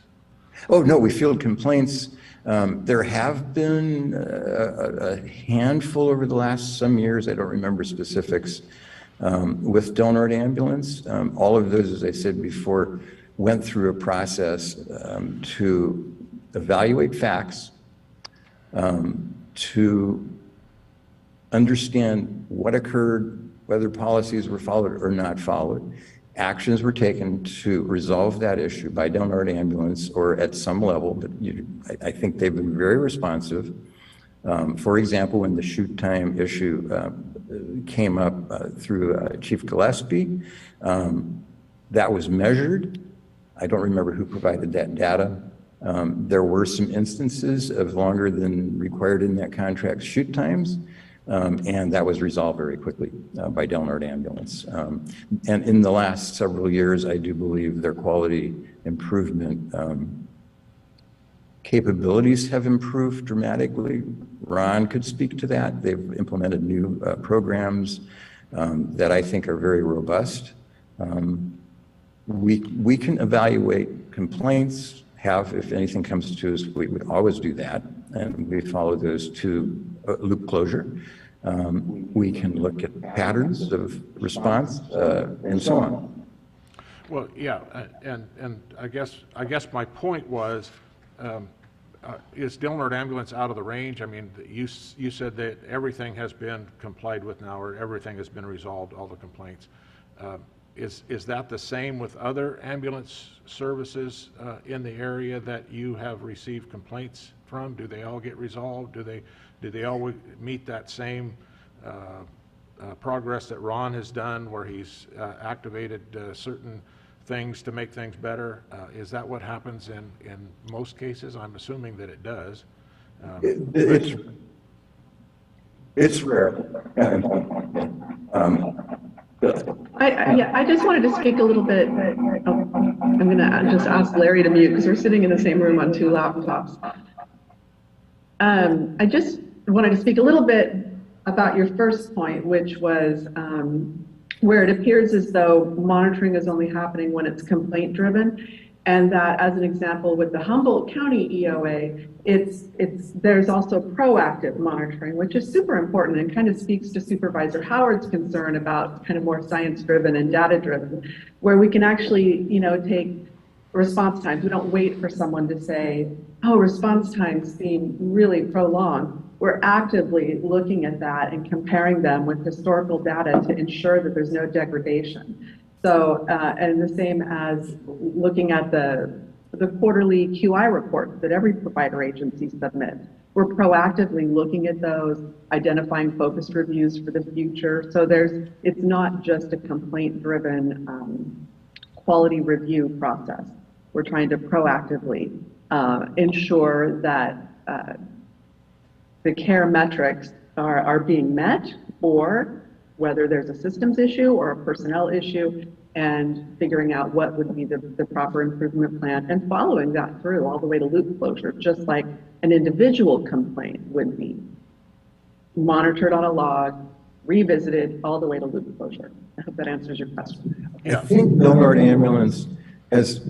Oh, no, we field complaints. There have been a handful over the last some years, I don't remember specifics, with Del Norte Ambulance. All of those, as I said before, went through a process to evaluate facts, to understand what occurred, whether policies were followed or not followed. Actions were taken to resolve that issue by Del Norte Ambulance or at some level, but I think they've been very responsive. For example, when the shoot time issue came up through Chief Gillespie, that was measured. I don't remember who provided that data. There were some instances of longer than required in that contract shoot times. And that was resolved very quickly by Del Norte Ambulance. And in the last several years, I do believe their quality improvement capabilities have improved dramatically. Ron could speak to that. They've implemented new programs that I think are very robust. We can evaluate complaints, if anything comes to us, we would always do that, and we follow those to loop closure. We can look at patterns of response and so on. Well, yeah, and I guess my point was, is Del Norte Ambulance out of the range? I mean, you said that everything has been complied with now, or everything has been resolved, all the complaints. Is that the same with other ambulance services in the area that you have received complaints from? Do they all get resolved? Do they all meet that same progress that Ron has done, where he's activated certain things to make things better? Is that what happens in most cases? I'm assuming that it does. It's rare. I just wanted to speak a little bit. I'm going to just ask Larry to mute because we're sitting in the same room on two laptops. I just wanted to speak a little bit about your first point, which was where it appears as though monitoring is only happening when it's complaint driven, and that, as an example, with the Humboldt County EOA, there's also proactive monitoring, which is super important and kind of speaks to Supervisor Howard's concern about kind of more science-driven and data-driven, where we can actually, take response times. We don't wait for someone to say, oh, response times seem really prolonged. We're actively looking at that and comparing them with historical data to ensure that there's no degradation. So, and the same as looking at the quarterly QI reports that every provider agency submits. We're proactively looking at those, identifying focused reviews for the future. So it's not just a complaint-driven quality review process. We're trying to proactively ensure that the care metrics are being met, or whether there's a systems issue or a personnel issue, and figuring out what would be the proper improvement plan and following that through all the way to loop closure, just like an individual complaint would be monitored on a log, revisited all the way to loop closure. I hope that answers your question. I think Del Norte Ambulance has,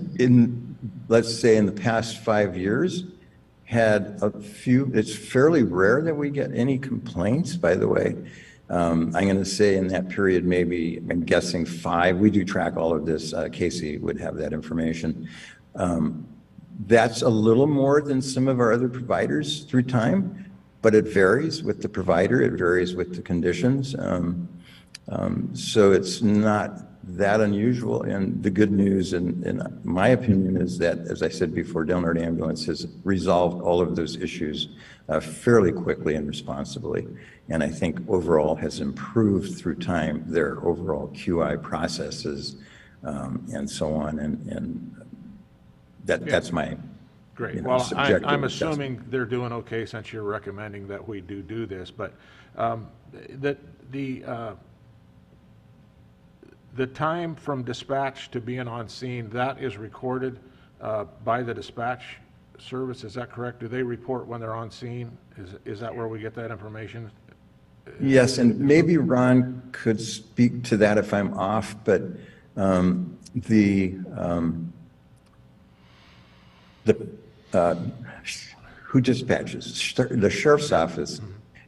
let's say in the past 5 years, had a few. It's fairly rare that we get any complaints, by the way. I'm going to say in that period, maybe, I'm guessing 5. We do track all of this. Casey would have that information. That's a little more than some of our other providers through time, but it varies with the provider. It varies with the conditions. So it's not that unusual. And the good news, in my opinion, is that, as I said before, Del Norte Ambulance has resolved all of those issues fairly quickly and responsibly. And I think overall has improved through time their overall QI processes and so on, and that's my Great. Well, subjective I'm assessment. assuming they're doing okay since you're recommending that we do this, but the time from dispatch to being on scene, that is recorded by the dispatch service, is that correct? Do they report when they're on scene? Is that where we get that information? Yes, and maybe Ron could speak to that if I'm off, but who dispatches? The sheriff's office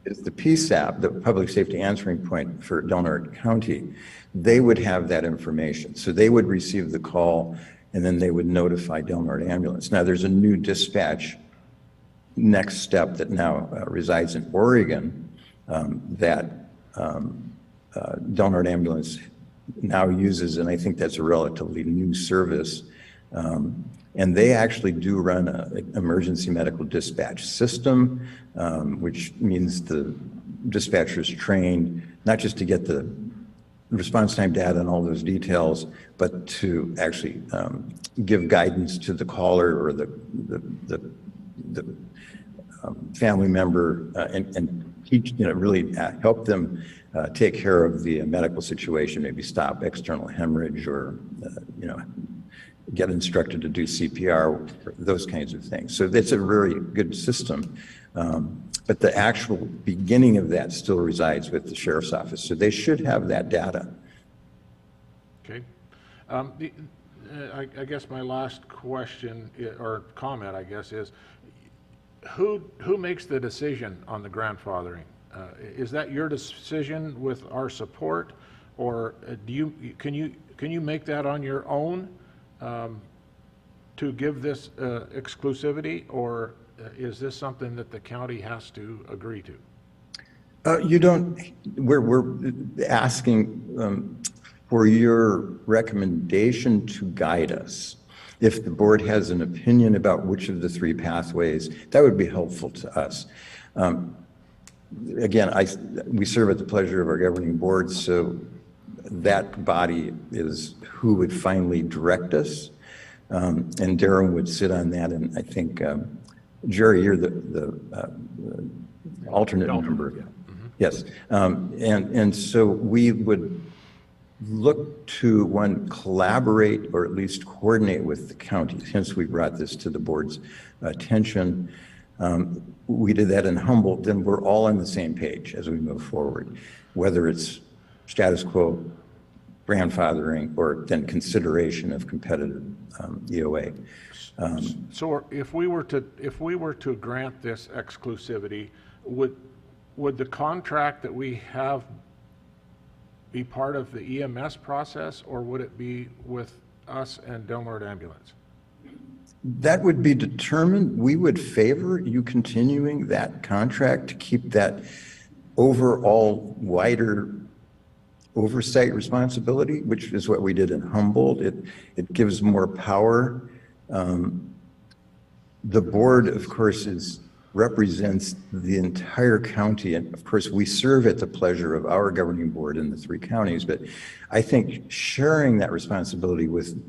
is the PSAP, the Public Safety Answering Point for Del Norte County. They would have that information. So they would receive the call, and then they would notify Del Norte Ambulance. Now, there's a new dispatch next step that now resides in Oregon that Del Norte Ambulance now uses, and I think that's a relatively new service. And they actually do run an emergency medical dispatch system, which means the dispatcher is trained not just to get the response time data and all those details, but to actually give guidance to the caller or the family member and teach, really help them take care of the medical situation, maybe stop external hemorrhage or, get instructed to do CPR, those kinds of things. So that's a very good system. But the actual beginning of that still resides with the sheriff's office. So they should have that data. Okay. I guess my last question or comment, I guess, is who makes the decision on the grandfathering? Is that your decision with our support, or can you make that on your own to give this exclusivity, or is this something that the county has to agree to? You don't. We're asking for your recommendation to guide us. If the board has an opinion about which of the three pathways, that would be helpful to us. Again, we serve at the pleasure of our governing board, so that body is who would finally direct us. And Darren would sit on that, and I think, Jerry, you're the alternate member. Yeah. Yes. And so we would look to, one, collaborate or at least coordinate with the county. Hence, we brought this to the board's attention. We did that in Humboldt, then we're all on the same page as we move forward, whether it's status quo, grandfathering, or then consideration of competitive EOA. So if we were to grant this exclusivity, would the contract that we have be part of the EMS process, or would it be with us and Del Norte Ambulance? That would be determined. We would favor you continuing that contract to keep that overall wider oversight responsibility, which is what we did in Humboldt. It gives more power. The board, of course, represents the entire county, and of course we serve at the pleasure of our governing board in the three counties, but I think sharing that responsibility with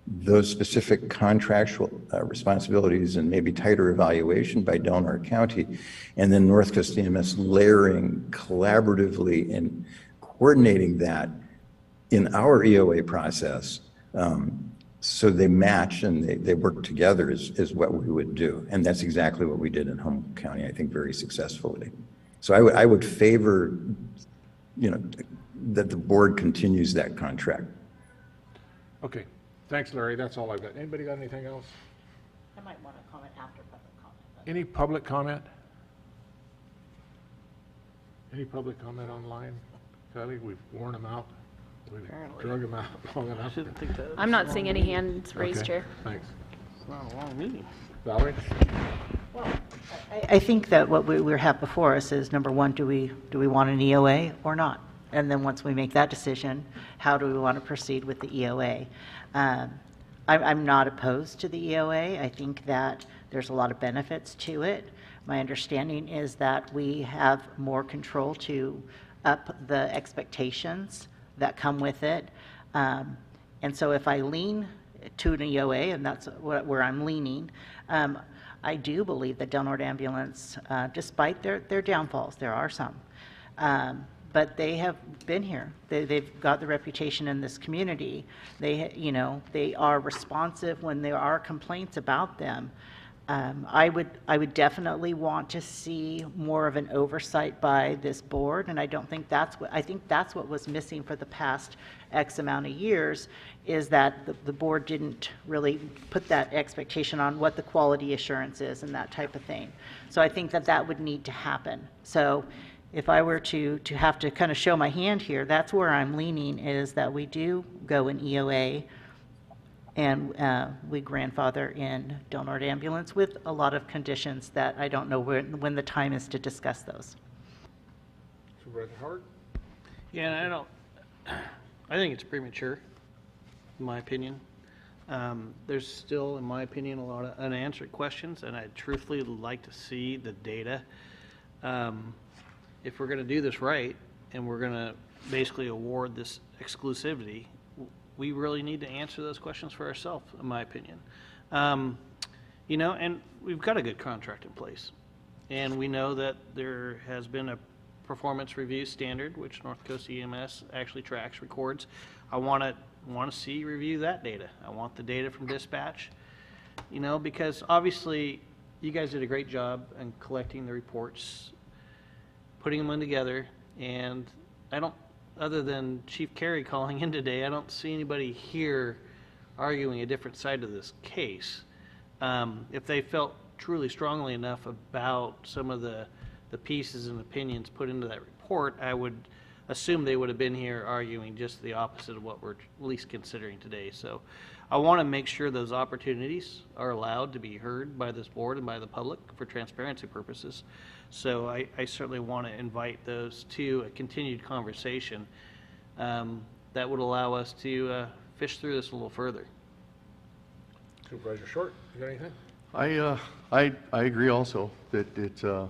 those specific contractual responsibilities and maybe tighter evaluation by Del Norte County, and then North Coast EMS layering collaboratively and coordinating that in our EOA process, so they match and they work together is what we would do. And that's exactly what we did in Humboldt County, I think, very successfully. So I would favor, that the board continues that contract. Okay. Thanks, Larry. That's all I've got. Anybody got anything else? I might want to comment after public comment. Any public comment? Any public comment online? Kylie, we've worn them out. We've drug them out long enough. I'm not seeing any hands raised, Okay, Chair. thanks. It's not a long meeting. Valerie? I think that what we have before us is, number one, do we want an EOA or not? And then once we make that decision, how do we want to proceed with the EOA? I'm not opposed to the EOA. I think that there's a lot of benefits to it. My understanding is that we have more control to up the expectations that come with it. And so if I lean to an EOA, and that's where I'm leaning, I do believe that Del Norte Ambulance, despite their downfalls, there are some, but they have been here. They've got the reputation in this community. They are responsive when there are complaints about them. I would definitely want to see more of an oversight by this board, and I think that's what was missing for the past X amount of years, is that the board didn't really put that expectation on what the quality assurance is and that type of thing. So I think that would need to happen. So if I were to have to kind of show my hand here, that's where I'm leaning, is that we do go in EOA and we grandfather in Del Norte Ambulance with a lot of conditions that I don't know when the time is to discuss those. Supervisor Howard? Yeah, and I think it's premature, in my opinion. There's still, in my opinion, a lot of unanswered questions, and I'd truthfully like to see the data. If we're going to do this right, and we're going to basically award this exclusivity, we really need to answer those questions for ourselves, in my opinion. And we've got a good contract in place. And we know that there has been a performance review standard, which North Coast EMS actually tracks, records. I want to review that data. I want the data from dispatch, because obviously you guys did a great job in collecting the reports, putting them in together, and other than Chief Carey calling in today, I don't see anybody here arguing a different side of this case. If they felt truly strongly enough about some of the pieces and opinions put into that report, I would assume they would have been here arguing just the opposite of what we're at least considering today. So I want to make sure those opportunities are allowed to be heard by this board and by the public for transparency purposes. So I certainly want to invite those to a continued conversation that would allow us to fish through this a little further. Supervisor Short, you got anything? I agree also that it's a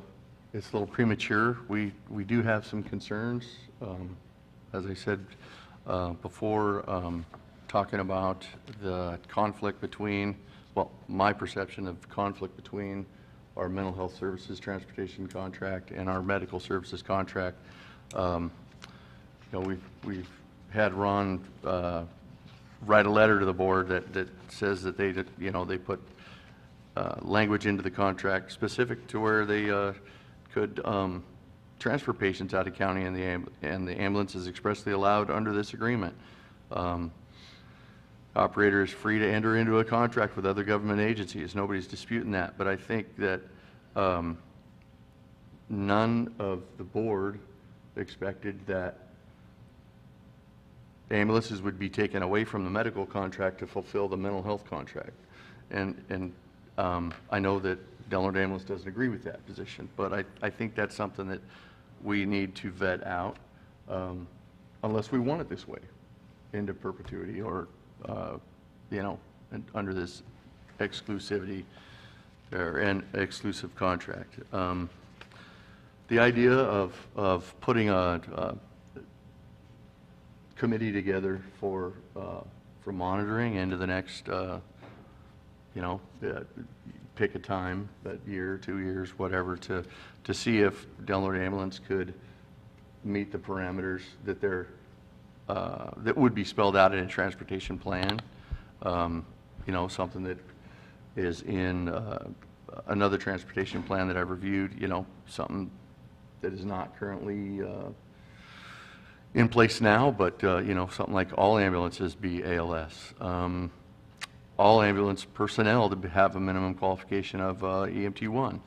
little premature. We do have some concerns. As I said before, talking about the conflict between, my perception of conflict between our mental health services transportation contract and our medical services contract. We've had Ron write a letter to the board that says that they put language into the contract specific to where they could transfer patients out of county, and the ambulance is expressly allowed under this agreement. Operator is free to enter into a contract with other government agencies. Nobody's disputing that, but I think that none of the board expected that ambulances would be taken away from the medical contract to fulfill the mental health contract. And I know that Del Norte Ambulance doesn't agree with that position, but I think that's something that we need to vet out, unless we want it this way, into perpetuity, or under this exclusivity or an exclusive contract. The idea of putting a committee together for monitoring into the next, pick a time, that year, 2 years, whatever, to see if Del Norte Ambulance could meet the parameters that that would be spelled out in a transportation plan. Something that is in another transportation plan that I've reviewed, something that is not currently in place now, but something like all ambulances be ALS. All ambulance personnel to have a minimum qualification of EMT 1.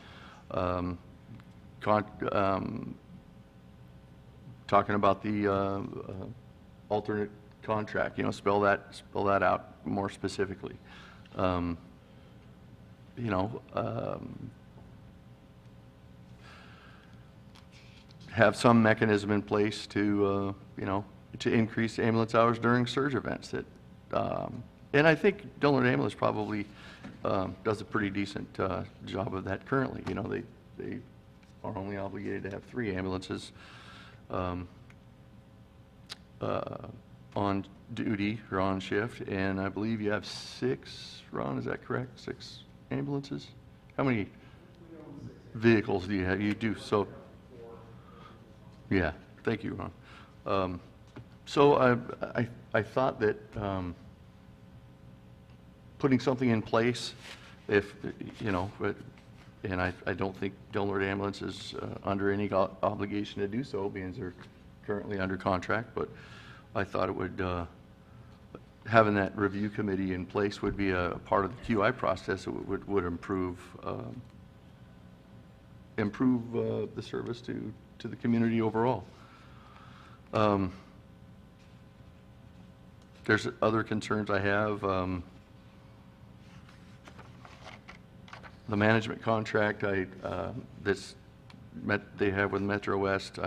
Talking about the alternate contract, spell that out more specifically. Have some mechanism in place to increase ambulance hours during surge events. And I think Del Norte Ambulance probably does a pretty decent job of that currently. They are only obligated to have 3 ambulances on duty or on shift, and I believe you have 6, Ron, is that correct? 6 ambulances? How many vehicles do you have? You do, so, yeah, thank you, Ron. So I thought that putting something in place, if, you know, and I don't think Del Norte Ambulance is under any obligation to do so, being they're currently under contract, but I thought it would, having that review committee in place would be a part of the QI process that would improve the service to the community overall. There's other concerns I have. The management contract they have with Metro West,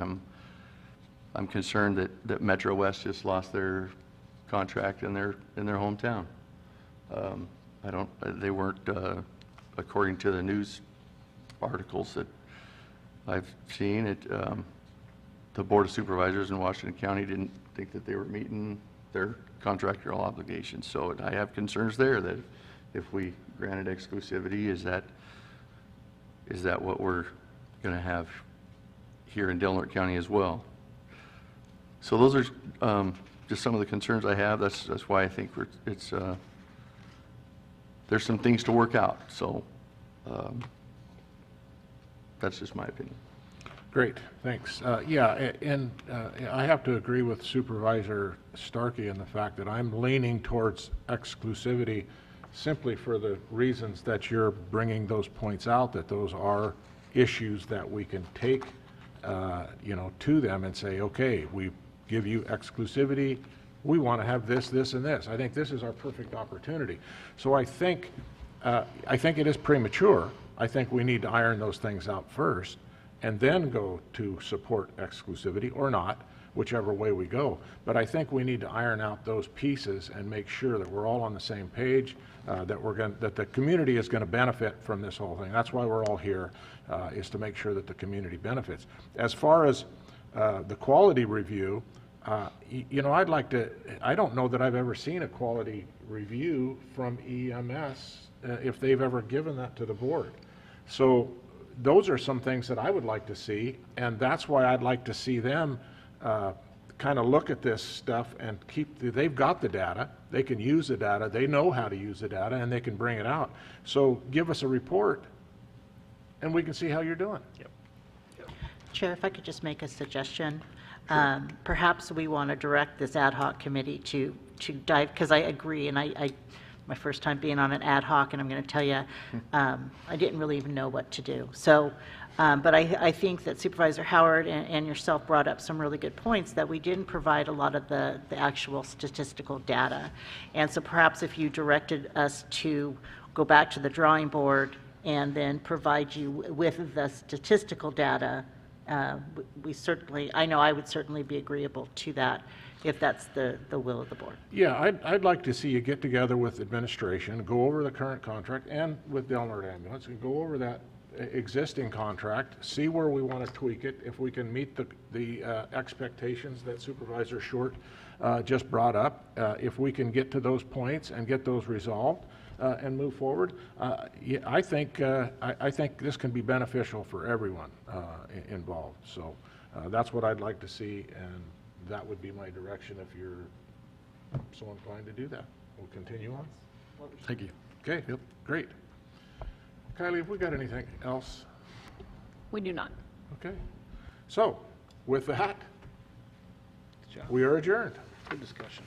I'm concerned that Metro West just lost their contract in their hometown. They weren't, according to the news articles that I've seen, the Board of Supervisors in Washington County didn't think that they were meeting their contractual obligations. So I have concerns there that if we granted exclusivity, is that what we're going to have here in Del Norte County as well? So those are just some of the concerns I have. That's why I think there's some things to work out. So that's just my opinion. Great, thanks. Yeah, and I have to agree with Supervisor Starkey in the fact that I'm leaning towards exclusivity simply for the reasons that you're bringing those points out, that those are issues that we can take, to them and say, okay, we give you exclusivity. We want to have this, this, and this. I think this is our perfect opportunity. So I think it is premature. I think we need to iron those things out first and then go to support exclusivity or not, whichever way we go. But I think we need to iron out those pieces and make sure that we're all on the same page, that the community is going to benefit from this whole thing. That's why we're all here, is to make sure that the community benefits. As far as the quality review, I don't know that I've ever seen a quality review from EMS, if they've ever given that to the board. So those are some things that I would like to see, and that's why I'd like to see them kind of look at this stuff and they've got the data, they can use the data, they know how to use the data, and they can bring it out. So give us a report, and we can see how you're doing. Chair, if I could just make a suggestion. Perhaps we want to direct this ad hoc committee to dive, because I agree, and I my first time being on an ad hoc, and I'm going to tell you, I didn't really even know what to do. So, but I think that Supervisor Howard and yourself brought up some really good points, that we didn't provide a lot of the actual statistical data. And so perhaps if you directed us to go back to the drawing board and then provide you with the statistical data, I know I would certainly be agreeable to that, if that's the will of the board. Yeah, I'd like to see you get together with administration, go over the current contract and with Del Norte Ambulance, and go over that existing contract, see where we want to tweak it, if we can meet the expectations that Supervisor Short just brought up, if we can get to those points and get those resolved and move forward. I think this can be beneficial for everyone involved. So that's what I'd like to see, and that would be my direction if you're so inclined to do that. We'll continue on. Thank you. Okay, yep, great. Kylie, have we got anything else? We do not. Okay. So, with that, we are adjourned. Good discussion.